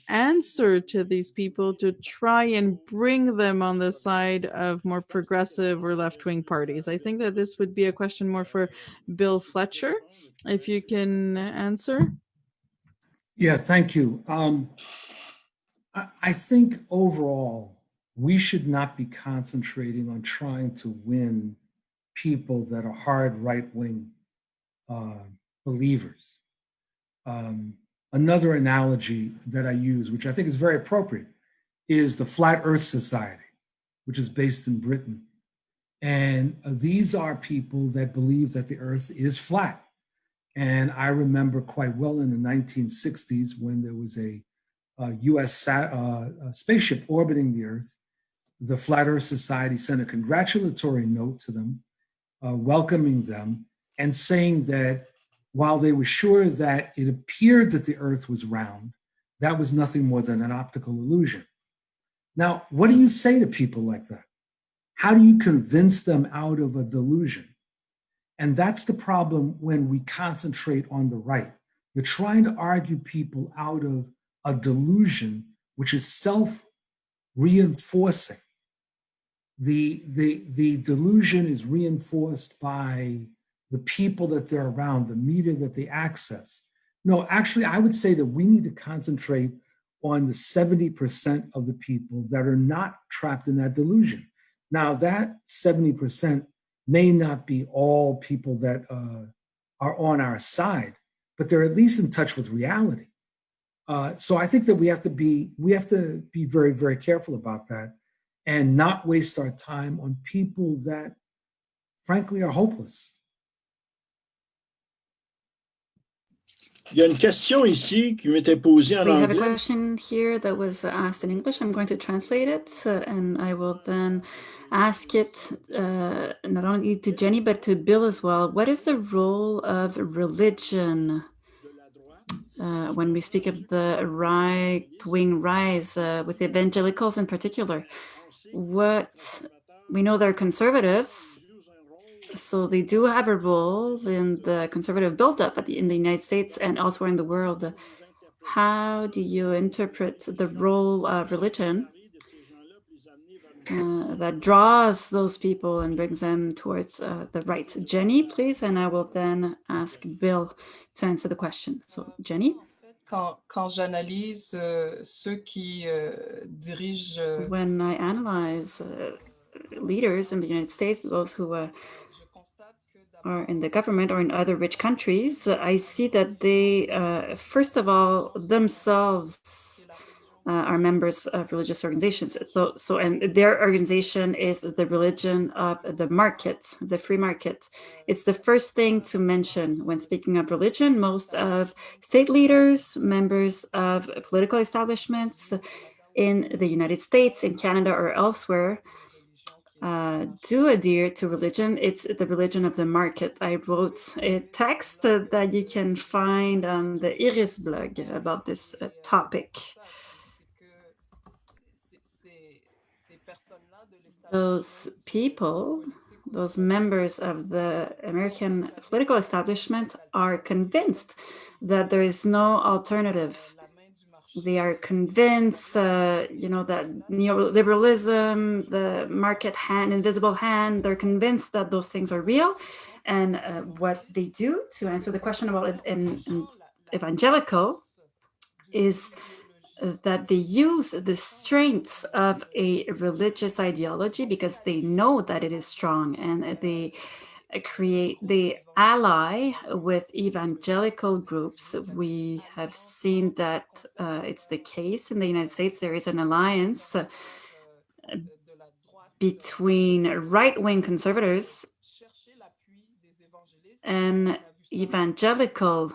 answer to these people to try and bring them on the side of more progressive or left-wing parties? I think that this would be a question more for Bill Fletcher, if you can answer. Yeah, thank you. I think overall, we should not be concentrating on trying to win people that are hard right-wing believers. Another analogy that I use, which I think is very appropriate, is the Flat Earth Society, which is based in Britain. And these are people that believe that the Earth is flat. And I remember quite well in the 1960s when there was a US spaceship orbiting the Earth, the Flat Earth Society sent a congratulatory note to them, welcoming them, and saying that while they were sure that it appeared that the Earth was round, that was nothing more than an optical illusion. Now, what do you say to people like that? How do you convince them out of a delusion? And that's the problem when we concentrate on the right. You're trying to argue people out of a delusion which is self-reinforcing. The delusion is reinforced by the people that they're around, the media that they access. No, actually, I would say that we need to concentrate on the 70% of the people that are not trapped in that delusion. Now, that 70% may not be all people that are on our side, but they're at least in touch with reality. So I think that we have to be very, very careful about that and not waste our time on people that frankly are hopeless. Il y a une question ici qui m'était posée en We have a anglais. question here that was asked in English. I'm going to translate it, and I will then ask it not only to Jenny, but to Bill as well. What is the role of religion when we speak of the right-wing rise with evangelicals in particular? What we know they're conservatives, so they do have a role in the conservative buildup in the United States and elsewhere in the world. How do you interpret the role of religion that draws those people and brings them towards the right? Jenny, please, and I will then ask Bill to answer the question. So, Jenny? Quand j'analyse ceux qui dirigent when I analyze leaders in the United States, those who are in the government or in other rich countries, I see that they, first of all, themselves are members of religious organizations. And their organization is the religion of the market, the free market. It's the first thing to mention when speaking of religion. Most of state leaders, members of political establishments in the United States, in Canada, or elsewhere, do adhere to religion. It's the religion of the market. I wrote a text that you can find on the Iris blog about this topic. Those people, those members of the American political establishment are convinced that there is no alternative. They are convinced, that neoliberalism, the market hand, invisible hand, they're convinced that those things are real. And what they do, to answer the question about evangelical, is that they use the strengths of a religious ideology because they know that it is strong, and they ally with evangelical groups. We have seen that it's the case in the United States. There is an alliance between right-wing conservatives and evangelical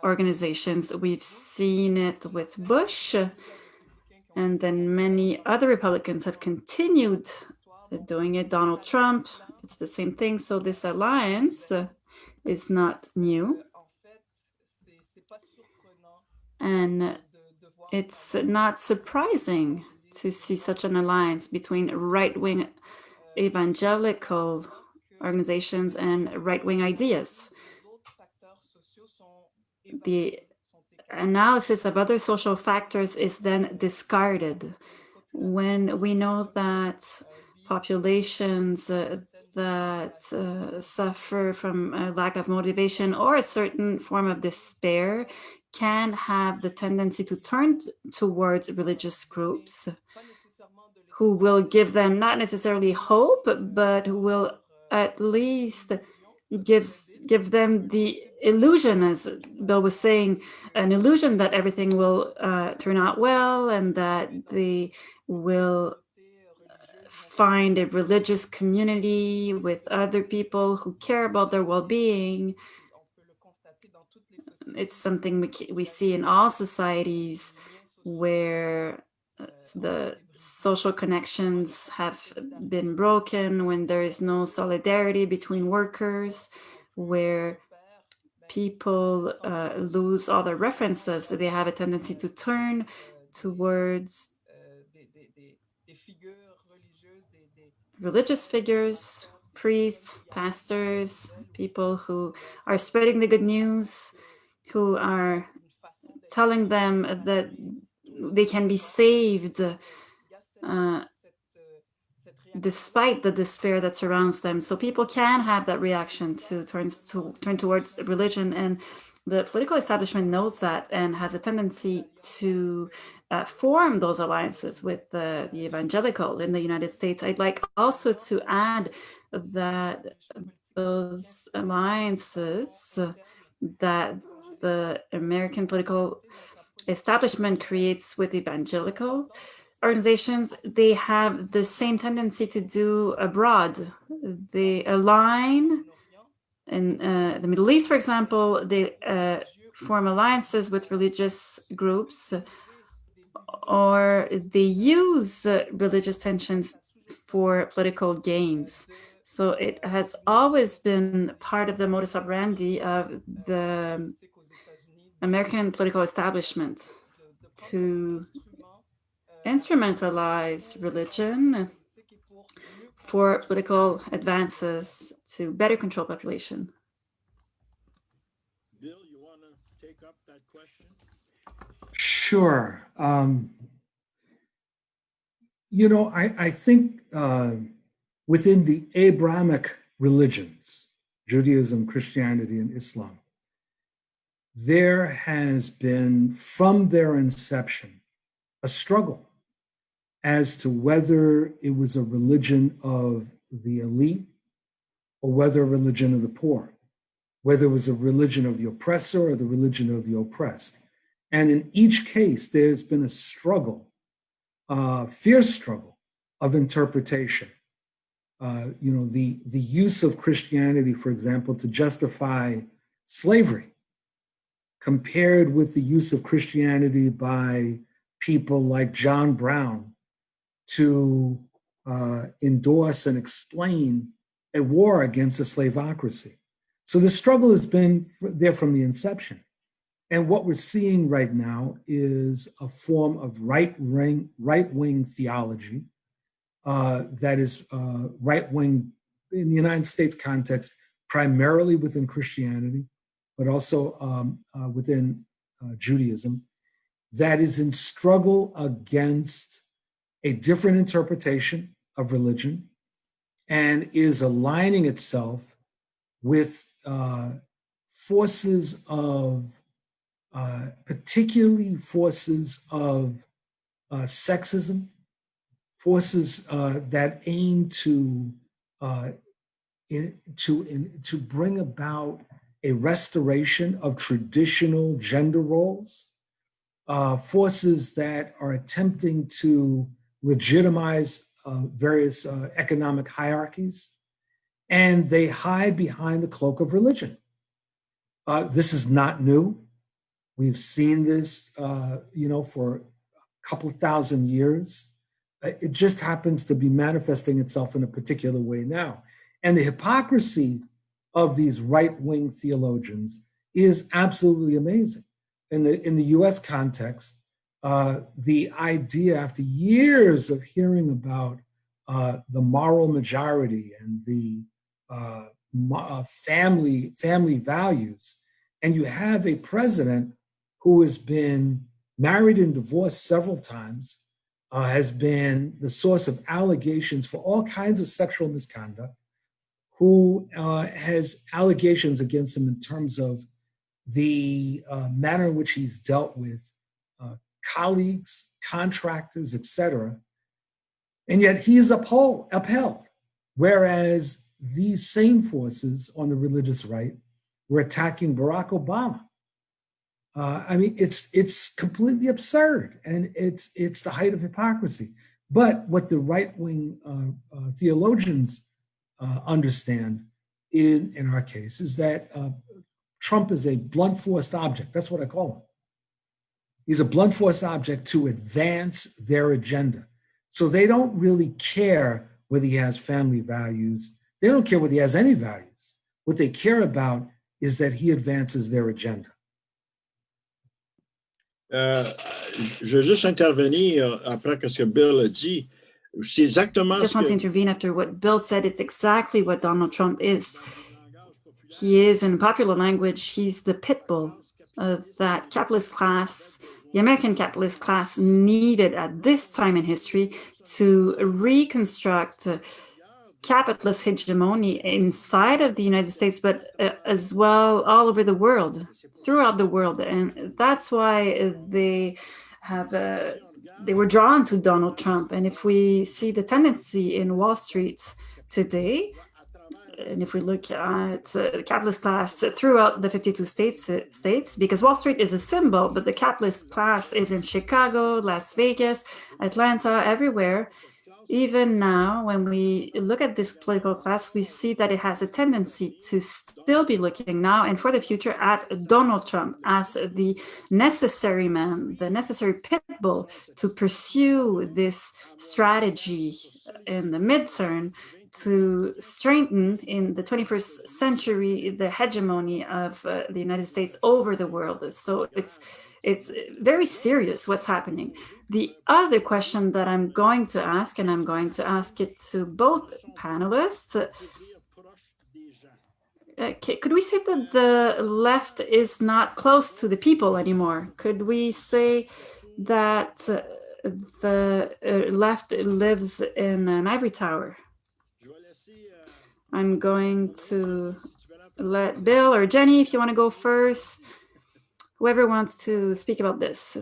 organizations. We've seen it with Bush, and then many other Republicans have continued doing it. Donald Trump, it's the same thing. So this alliance is not new. And it's not surprising to see such an alliance between right-wing evangelical organizations and right-wing ideas. The analysis of other social factors is then discarded when we know that populations that suffer from a lack of motivation or a certain form of despair can have the tendency to turn towards religious groups who will give them not necessarily hope, but who will at least give them the illusion, as Bill was saying, an illusion that everything will turn out well and that they will find a religious community with other people who care about their well-being. It's something we see in all societies where the social connections have been broken, when there is no solidarity between workers, where people lose all their references. They have a tendency to turn towards religious figures, priests, pastors, people who are spreading the good news, who are telling them that they can be saved despite the despair that surrounds them. So people can have that reaction to turn towards religion, and the political establishment knows that and has a tendency to form those alliances with the evangelical in the United States. I'd like also to add that those alliances that the American political establishment creates with evangelical organizations, they have the same tendency to do abroad. They align in the Middle East, for example, they form alliances with religious groups, or they use religious tensions for political gains. So it has always been part of the modus operandi of the American political establishment to instrumentalize religion for political advances to better control population. Bill, you want to take up that question? Sure. You know, I think within the Abrahamic religions, Judaism, Christianity, and Islam, there has been, from their inception, a struggle as to whether it was a religion of the elite or whether a religion of the poor, whether it was a religion of the oppressor or the religion of the oppressed. And in each case, there's been a struggle, fierce struggle of interpretation. You know, the use of Christianity, for example, to justify slavery, compared with the use of Christianity by people like John Brown to endorse and explain a war against the slavocracy. So the struggle has been there from the inception. And what we're seeing right now is a form of right-wing theology that is right-wing in the United States context, primarily within Christianity, but also within Judaism, that is in struggle against a different interpretation of religion and is aligning itself with forces of, particularly forces of sexism, forces that aim to bring about a restoration of traditional gender roles, forces that are attempting to legitimize various economic hierarchies, and they hide behind the cloak of religion. This is not new. We've seen this, you know, for a couple of thousand years. It just happens to be manifesting itself in a particular way now. And the hypocrisy of these right-wing theologians is absolutely amazing. In the US context, the idea, after years of hearing about the moral majority and the family values, and you have a president who has been married and divorced several times, has been the source of allegations for all kinds of sexual misconduct, who has allegations against him in terms of the manner in which he's dealt with colleagues, contractors, etc. And yet he's upheld. Whereas these same forces on the religious right were attacking Barack Obama. I mean, it's completely absurd, and it's the height of hypocrisy. But what the right-wing theologians understand in our case is that Trump is a blunt force object. That's what I call him. He's a blunt force object to advance their agenda. So they don't really care whether he has family values. They don't care whether he has any values. What they care about is that he advances their agenda. Je veux juste intervenir après ce que Bill a dit. C'est exactement. I just want to intervene after what Bill said. It's exactly what Donald Trump is. He is, in popular language, he's the pit bull of that capitalist class, the American capitalist class needed at this time in history to reconstruct capitalist hegemony inside of the United States, but as well all over the world, throughout the world. And that's why they were drawn to Donald Trump. And if we see the tendency in Wall Street today, and if we look at the capitalist class throughout the 52 states, because Wall Street is a symbol, but the capitalist class is in Chicago, Las Vegas, Atlanta, everywhere. Even now, when we look at this political class, we see that it has a tendency to still be looking now and for the future at Donald Trump as the necessary man, the necessary pit bull to pursue this strategy in the midterm to strengthen in the 21st century the hegemony of the United States over the world. So it's very serious what's happening. The other question that I'm going to ask, and I'm going to ask it to both panelists, could we say that the left is not close to the people anymore? Could we say that the left lives in an ivory tower? I'm going to let Bill or Jenny, if you want to go first, whoever wants to speak about this.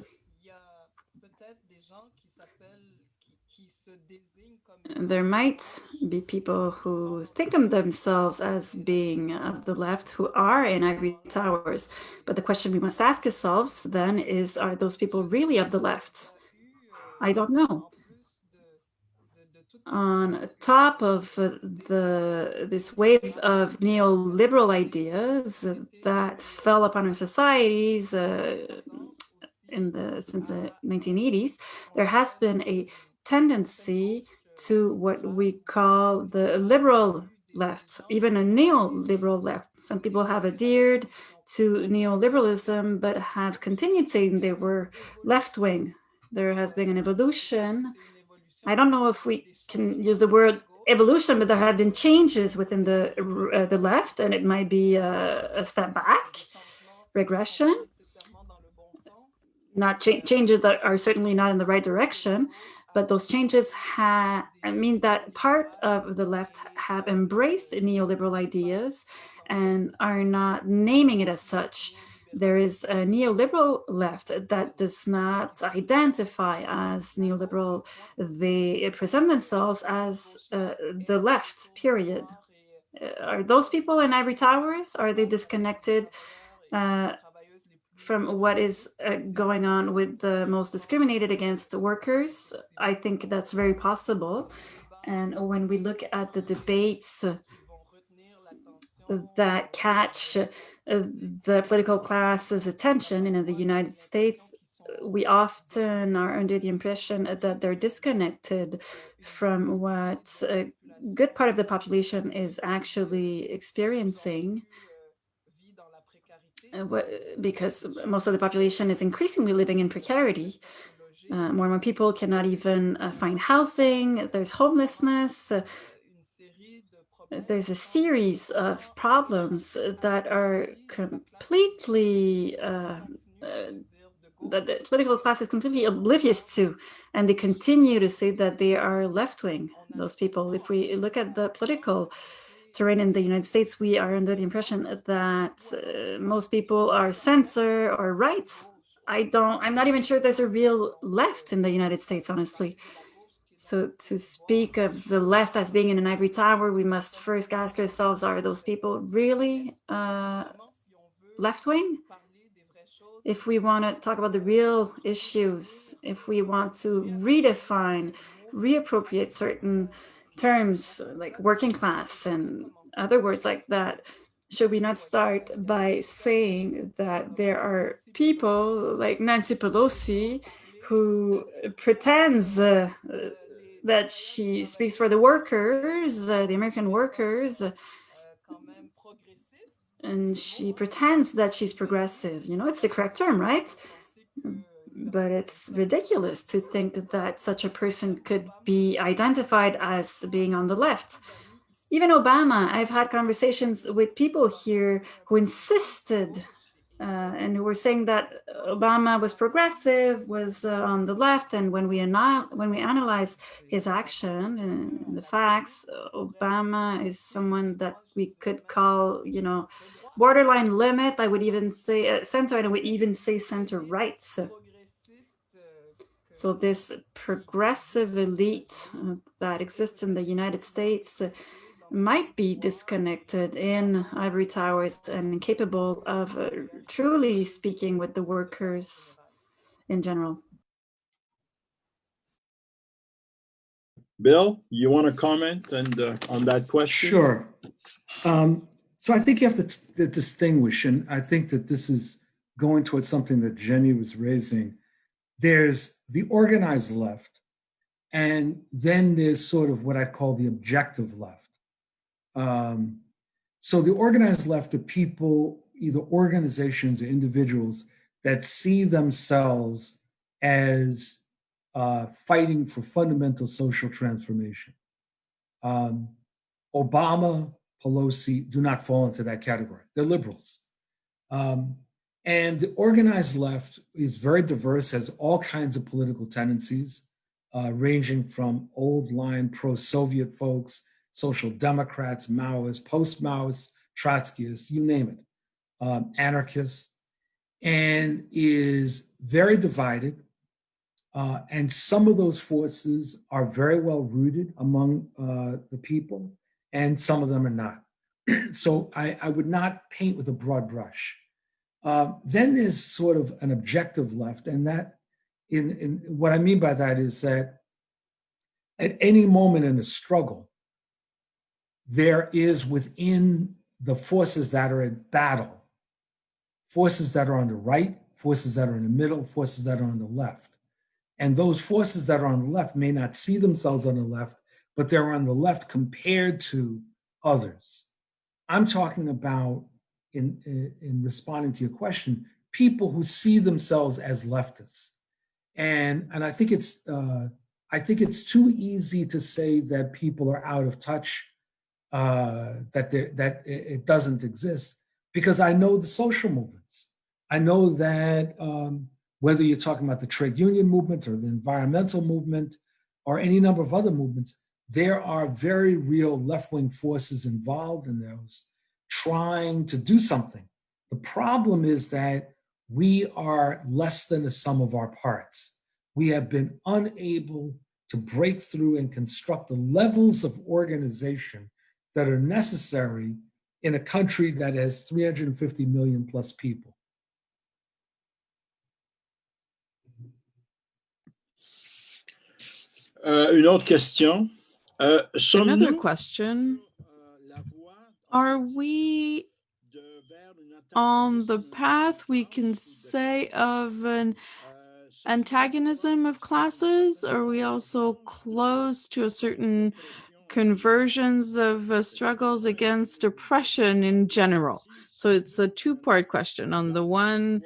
There might be people who think of themselves as being of the left who are in ivory towers. But the question we must ask ourselves then is, are those people really of the left? I don't know. On top of this wave of neoliberal ideas that fell upon our societies since the 1980s, there has been a tendency to what we call the liberal left, even a neoliberal left. Some people have adhered to neoliberalism, but have continued saying they were left-wing. There has been an evolution. I don't know if we can use the word evolution, but there have been changes within the left, and it might be a step back, regression. Not changes that are certainly not in the right direction, but those changes mean that part of the left have embraced neoliberal ideas and are not naming it as such. There is a neoliberal left that does not identify as neoliberal. They present themselves as the left, period. Are those people in ivory towers? Are they disconnected from what is going on with the most discriminated against workers? I think that's very possible. And when we look at the debates that catch the political class's attention in the United States, we often are under the impression that they're disconnected from what a good part of the population is actually experiencing, because most of the population is increasingly living in precarity. More and more people cannot even find housing. There's homelessness. There's a series of problems that are completely that the political class is completely oblivious to, and they continue to say that they are left-wing, those people. If we look at the political terrain in the United States, we are under the impression that most people are center or right. I'm not even sure there's a real left in the United States, honestly. So to speak of the left as being in an ivory tower, we must first ask ourselves, are those people really left-wing? If we want to talk about the real issues, if we want to redefine, reappropriate certain terms like working class and other words like that, should we not start by saying that there are people like Nancy Pelosi who pretends that she speaks for the workers, the American workers, and she pretends that she's progressive. You know, it's the correct term, right? But it's ridiculous to think that such a person could be identified as being on the left. Even Obama, I've had conversations with people here who insisted and who were saying that Obama was progressive, was on the left, and when we analyze his action and the facts, Obama is someone that we could call, you know, borderline limit. I would even say center, and I would even say center right. So this progressive elite that exists in the United States, might be disconnected in ivory towers and incapable of truly speaking with the workers in general. Bill, you want to comment on that question? Sure. So I think you have to distinguish, and I think that this is going towards something that Jenny was raising. There's the organized left, and then there's sort of what I call the objective left. So the organized left are people, either organizations or individuals, that see themselves as fighting for fundamental social transformation. Obama, Pelosi do not fall into that category. They're liberals. And the organized left is very diverse, has all kinds of political tendencies, ranging from old line pro-Soviet folks, social democrats, Maoists, post-Maoists, Trotskyists, you name it, anarchists, and is very divided. And some of those forces are very well rooted among the people, and some of them are not. So I would not paint with a broad brush. Then there's sort of an objective left, and that in what I mean by that is that at any moment in a struggle, there is within the forces that are at battle, forces that are on the right, forces that are in the middle, forces that are on the left. And those forces that are on the left may not see themselves on the left, but they're on the left compared to others. I'm talking about, in responding to your question, people who see themselves as leftists. And I think it's too easy to say that people are out of touch, that it doesn't exist, because I know the social movements. I know that whether you're talking about the trade union movement or the environmental movement or any number of other movements, there are very real left-wing forces involved in those trying to do something. The problem is that we are less than the sum of our parts. We have been unable to break through and construct the levels of organization that are necessary in a country that has 350 million plus people. Une autre question. Another question. Are we on the path, we can say, of an antagonism of classes? Are we also close to a certain conversions of struggles against oppression in general? So it's a two-part question. On the one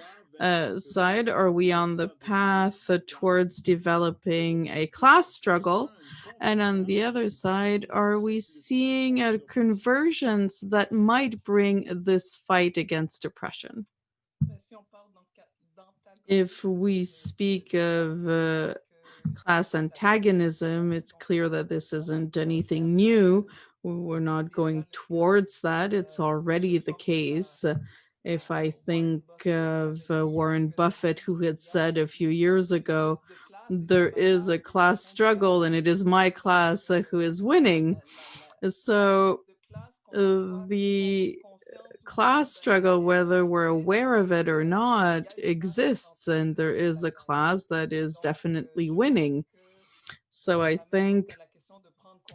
side, are we on the path towards developing a class struggle? And on the other side, are we seeing conversions that might bring this fight against oppression? If we speak of class antagonism, it's clear that this isn't anything new. We're not going towards that. It's already the case. If I think of Warren Buffett, who had said a few years ago, there is a class struggle and it is my class who is winning. So the class struggle, whether we're aware of it or not, exists, and there is a class that is definitely winning. So I think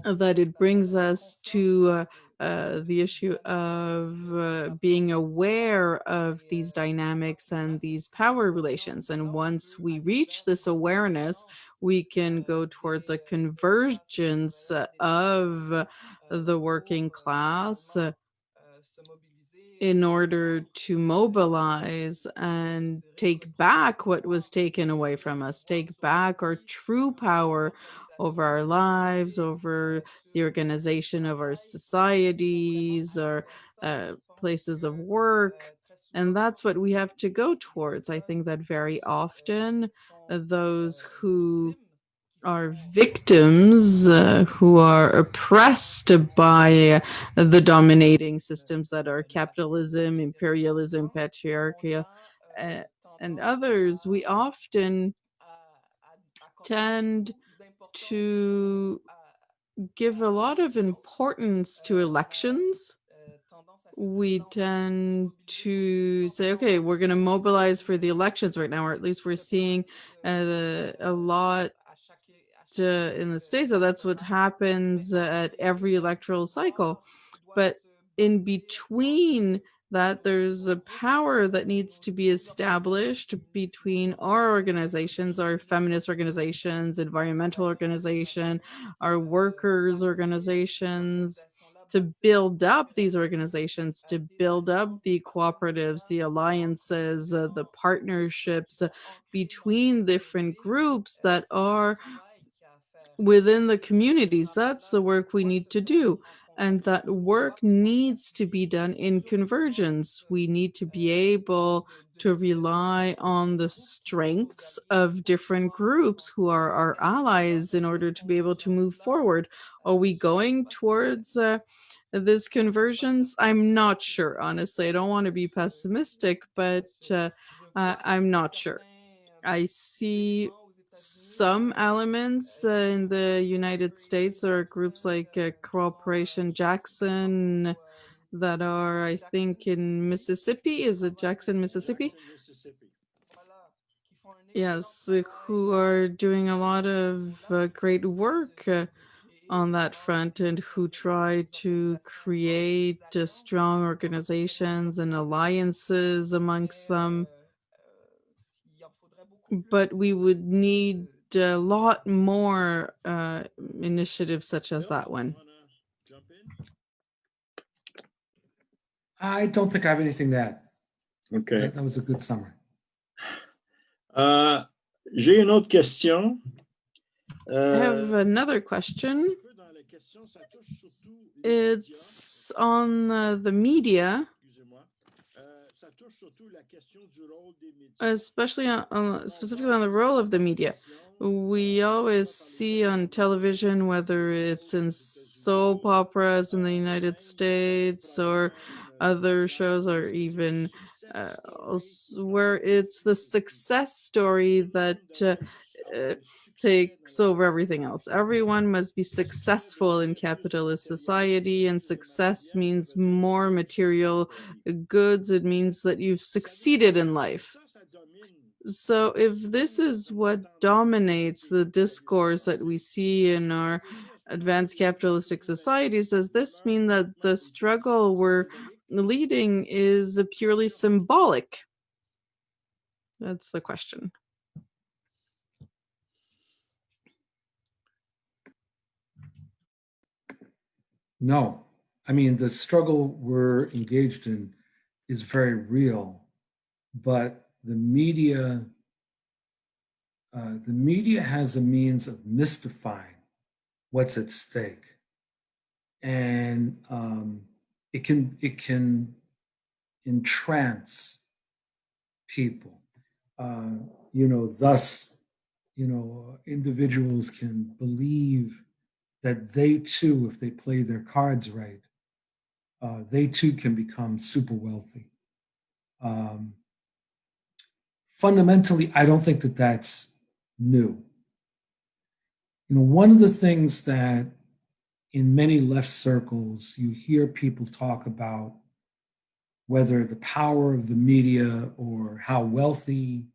that it brings us to the issue of being aware of these dynamics and these power relations. And once we reach this awareness, we can go towards a convergence of the working class in order to mobilize and take back what was taken away from us, take back our true power over our lives, over the organization of our societies, our places of work. And that's what we have to go towards. I think that very often those who are victims, who are oppressed by the dominating systems that are capitalism, imperialism, patriarchy, and others, we often tend to give a lot of importance to elections. We tend to say, okay, we're going to mobilize for the elections right now, or at least we're seeing a lot in the States. So that's what happens at every electoral cycle. But in between that, there's a power that needs to be established between our organizations, our feminist organizations, environmental organization, our workers organizations, to build up these organizations, to build up the cooperatives, the alliances, the partnerships between different groups that are within the communities. That's the work we need to do. And that work needs to be done in convergence. We need to be able to rely on the strengths of different groups who are our allies in order to be able to move forward. Are we going towards this convergence? I'm not sure, honestly. I don't want to be pessimistic, but I'm not sure. I see some elements in the United States. There are groups like Cooperation Jackson that are, I think, in Mississippi. Is it Jackson, Mississippi? Yes, who are doing a lot of great work on that front, and who try to create strong organizations and alliances amongst them. But we would need a lot more initiatives such as that one. I don't think I have anything to add. Okay. That was a good summary. J'ai une autre question. I have another question. It's on the media, especially specifically on the role of the media. We always see on television, whether it's in soap operas in the United States or other shows, or even where it's the success story that takes over everything else. Everyone must be successful in capitalist society, and success means more material goods. It means that you've succeeded in life. So if this is what dominates the discourse that we see in our advanced capitalistic societies, does this mean that the struggle we're leading is purely symbolic? That's the question. No, I mean, the struggle we're engaged in is very real, but the media has a means of mystifying what's at stake, and it can entrance people. Thus, individuals can believe that they too, if they play their cards right, they too can become super wealthy. Fundamentally, I don't think that that's new. One of the things that in many left circles, you hear people talk about whether the power of the media or how wealthy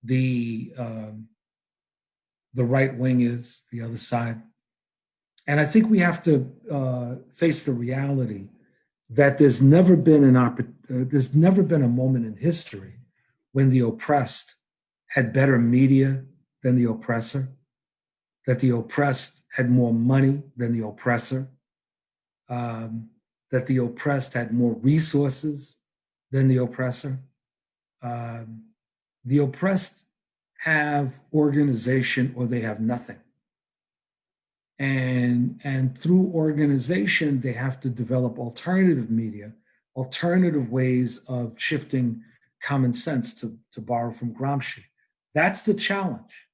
the right wing is, the other side. And I think we have to face the reality that there's never been a moment in history when the oppressed had better media than the oppressor, that the oppressed had more money than the oppressor, that the oppressed had more resources than the oppressor. The oppressed have organization or they have nothing. And through organization, they have to develop alternative media, alternative ways of shifting common sense, to borrow from Gramsci. That's the challenge.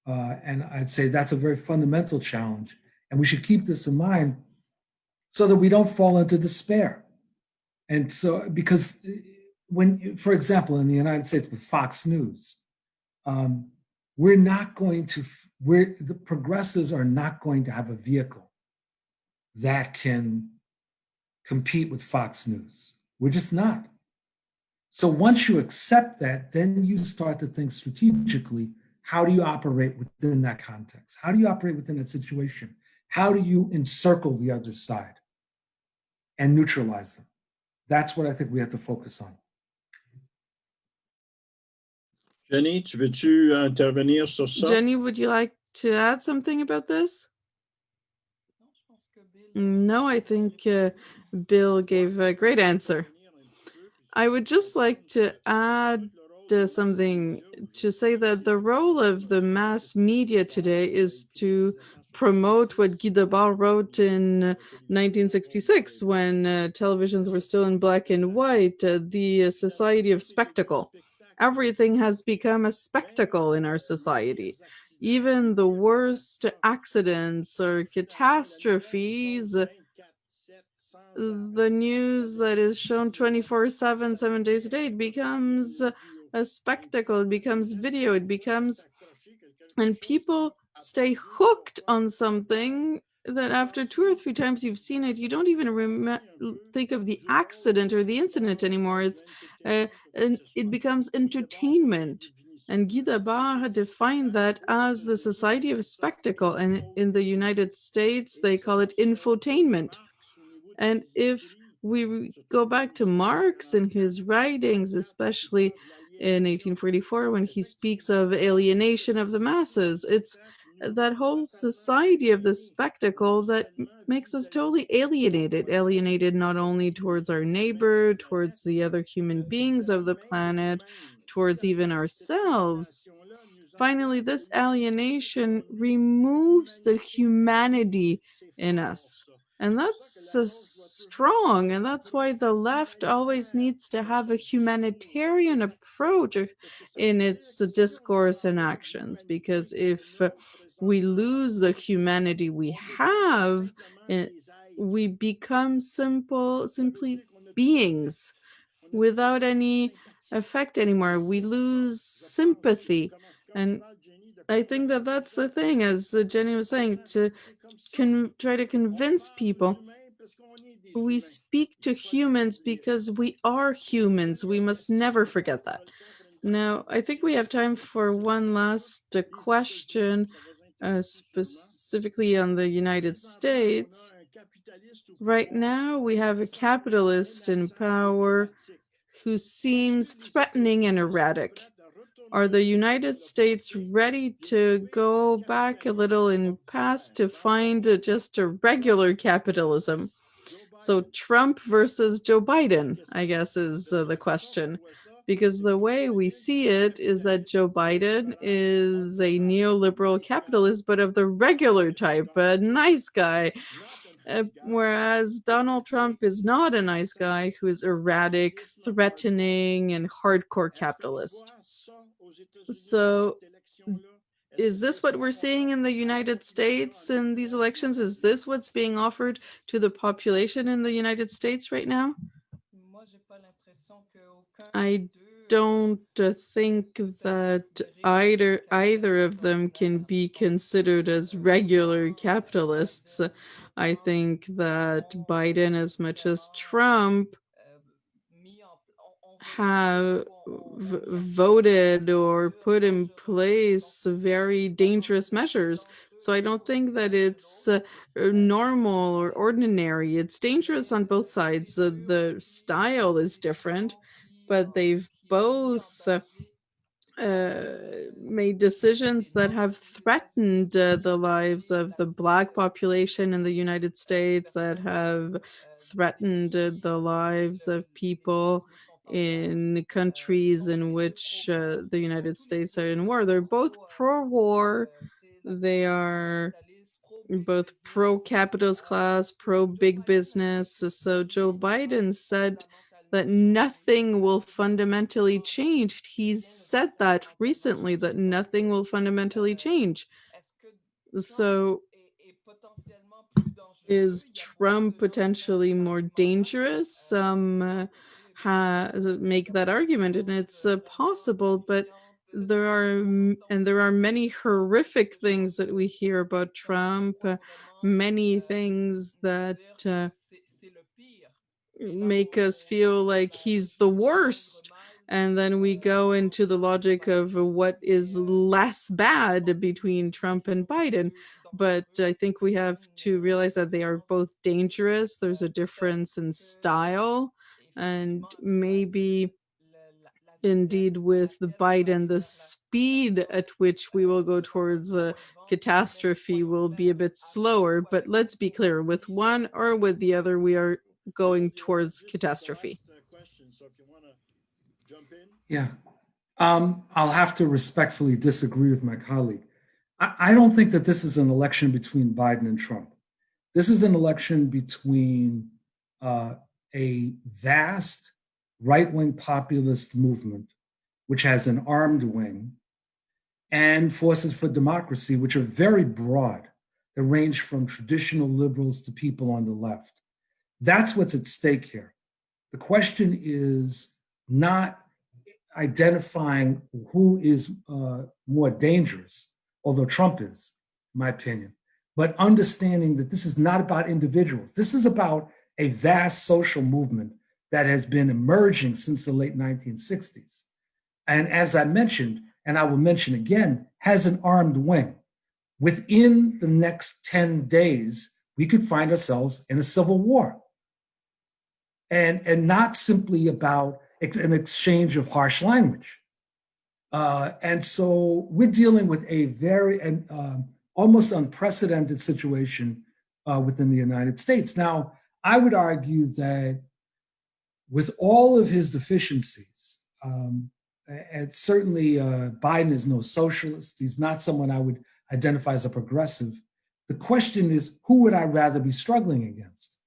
And I'd say that's a very fundamental challenge. And we should keep this in mind so that we don't fall into despair. And so, because when, for example, in the United States with Fox News, the progressives are not going to have a vehicle that can compete with Fox News. We're just not. So once you accept that, then you start to think strategically, how do you operate within that context? How do you operate within that situation? How do you encircle the other side and neutralize them? That's what I think we have to focus on. Jenny, veux-tu intervenir sur ça? Jenny, would you like to add something about this? No, I think Bill gave a great answer. I would just like to add something to say that the role of the mass media today is to promote what Guy Debord wrote in 1966 when televisions were still in black and white, the society of spectacle. Everything has become a spectacle in our society. Even the worst accidents or catastrophes, the news that is shown 24/7, 7 days a day, it becomes a spectacle, it becomes video, and people stay hooked on something that after 2 or 3 times you've seen it, you don't even think of the accident or the incident anymore. And it becomes entertainment. And Guy Debord had defined that as the society of spectacle. And in the United States, they call it infotainment. And if we go back to Marx and his writings, especially in 1844, when he speaks of alienation of the masses, it's that whole society of the spectacle that makes us totally alienated not only towards our neighbor, towards the other human beings of the planet, towards even ourselves. Finally, this alienation removes the humanity in us. And that's strong, and that's why the left always needs to have a humanitarian approach in its discourse and actions, because if we lose the humanity we have, we become simply beings without any effect anymore. We lose sympathy. And I think that that's the thing, as Jenny was saying, to try to convince people. We speak to humans because we are humans. We must never forget that. Now, I think we have time for one last question, specifically on the United States. Right now, we have a capitalist in power who seems threatening and erratic. Are the United States ready to go back a little in past to find just a regular capitalism? So Trump versus Joe Biden, I guess, is the question. Because the way we see it is that Joe Biden is a neoliberal capitalist, but of the regular type, a nice guy. Whereas Donald Trump is not a nice guy who is erratic, threatening, and hardcore capitalist. So is this what we're seeing in the United States in these elections? Is this what's being offered to the population in the United States right now? I don't think that either of them can be considered as regular capitalists. I think that Biden, as much as Trump, have voted or put in place very dangerous measures. So I don't think that it's normal or ordinary. It's dangerous on both sides. The style is different, but they've both made decisions that have threatened the lives of the Black population in the United States, that have threatened the lives of people in countries in which the United States are in war. They're both pro-war. They are both pro-capitalist class, pro-big business. So Joe Biden said that nothing will fundamentally change. He's said that recently, that nothing will fundamentally change. So is Trump potentially more dangerous? Some make that argument, and it's possible, but there are many horrific things that we hear about Trump, many things that make us feel like he's the worst. And then we go into the logic of what is less bad between Trump and Biden. But I think we have to realize that they are both dangerous. There's a difference in style, and maybe indeed with Biden, the speed at which we will go towards a catastrophe will be a bit slower. But let's be clear, with one or with the other, we are going towards catastrophe. Yeah. I'll have to respectfully disagree with my colleague. I don't think that this is an election between Biden and Trump. This is an election between a vast right-wing populist movement, which has an armed wing, and Forces for Democracy, which are very broad. They range from traditional liberals to people on the left. That's what's at stake here. The question is not identifying who is more dangerous, although Trump is, in my opinion, but understanding that this is not about individuals. This is about a vast social movement that has been emerging since the late 1960s. And as I mentioned, and I will mention again, has an armed wing. Within the next 10 days, we could find ourselves in a civil war. And not simply about an exchange of harsh language. And so we're dealing with a very almost unprecedented situation within the United States. Now, I would argue that with all of his deficiencies, and certainly Biden is no socialist, he's not someone I would identify as a progressive. The question is, who would I rather be struggling against?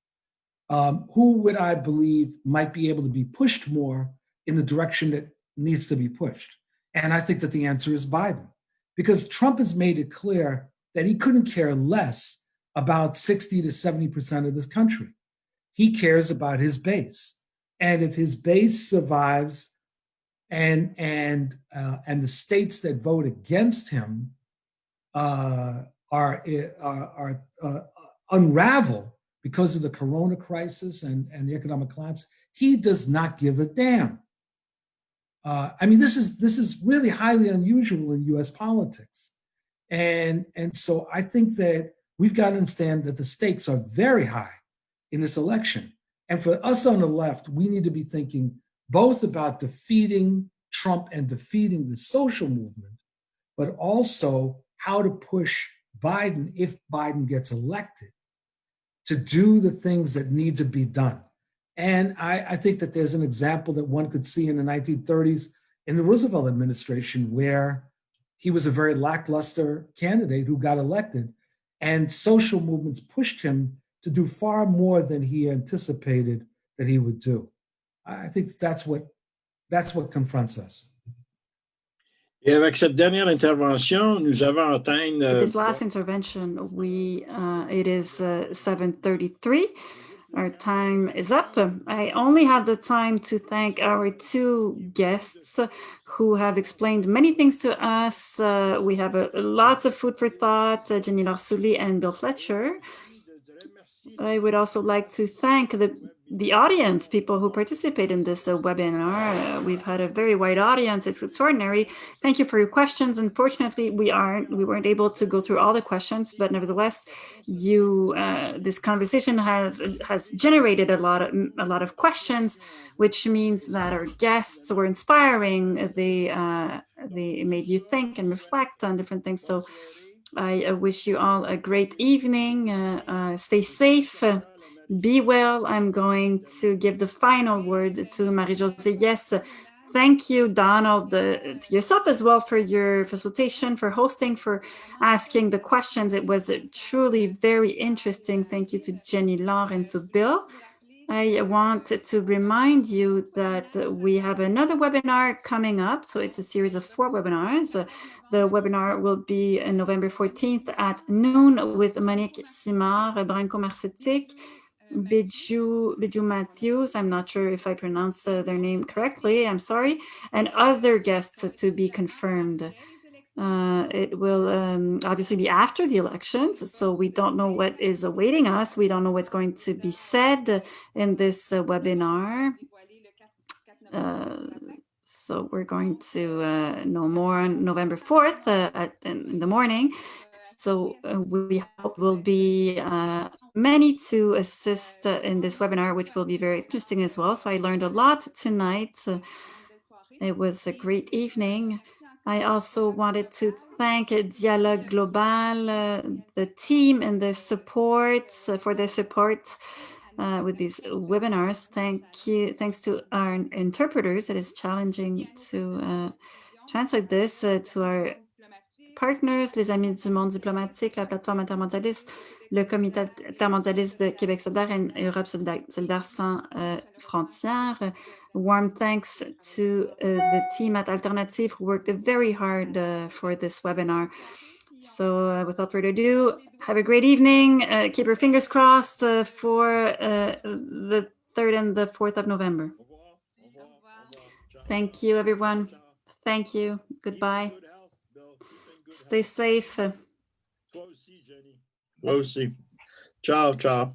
Who would I believe might be able to be pushed more in the direction that needs to be pushed? And I think that the answer is Biden, because Trump has made it clear that he couldn't care less about 60 to 70% of this country. He cares about his base. And if his base survives and the states that vote against him unravel because of the corona crisis and the economic collapse, he does not give a damn. I mean, this is really highly unusual in US politics. And so I think that we've got to understand that the stakes are very high in this election. And for us on the left, we need to be thinking both about defeating Trump and defeating the social movement, but also how to push Biden, if Biden gets elected, to do the things that need to be done. And I think that there's an example that one could see in the 1930s in the Roosevelt administration, where he was a very lackluster candidate who got elected, and social movements pushed him to do far more than he anticipated that he would do. I think that's what confronts us. Et avec cette dernière intervention, nous avons atteint. With this last intervention, it is 7:33. Our time is up. I only have the time to thank our two guests who have explained many things to us. We have lots of food for thought, Jennie-Laure Sully and Bill Fletcher. I would also like to thank the audience, people who participate in this webinar. We've had a very wide audience. It's extraordinary. Thank you for your questions. Unfortunately, we weren't able to go through all the questions, but nevertheless, this conversation has generated a lot of questions, which means that our guests were inspiring. They made you think and reflect on different things. So I wish you all a great evening. Stay safe. Be well. I'm going to give the final word to Marie-Josée. Yes, thank you, Donald, to yourself as well for your facilitation, for hosting, for asking the questions. It was truly very interesting. Thank you to Jennie-Laure and to Bill. I want to remind you that we have another webinar coming up. So it's a series of 4 webinars. The webinar will be on November 14th at noon with Monique Simard, Branco Marcetic, Biju Matthews, I'm not sure if I pronounced their name correctly, I'm sorry, and other guests to be confirmed. It will obviously be after the elections, so we don't know what is awaiting us. We don't know what's going to be said in this webinar. So we're going to know more on November 4th in the morning. So we hope will be many to assist in this webinar, which will be very interesting as well. So I learned a lot tonight. It was a great evening. I also wanted to thank Dialogue Global, the team and the support for their support with these webinars. Thanks to our interpreters. It is challenging to translate this to our partners, les Amis du Monde diplomatique, la plateforme intermondialiste, le Comité intermondialiste de Québec solidaire and Europe solidaire sans frontières. Warm thanks to the team at Alternative who worked very hard for this webinar. So without further ado, have a great evening. Keep your fingers crossed for the 3rd and the 4th of November. Thank you, everyone. Thank you. Goodbye. Stay safe. Toi aussi, Jenny. Toi aussi. Ciao, ciao.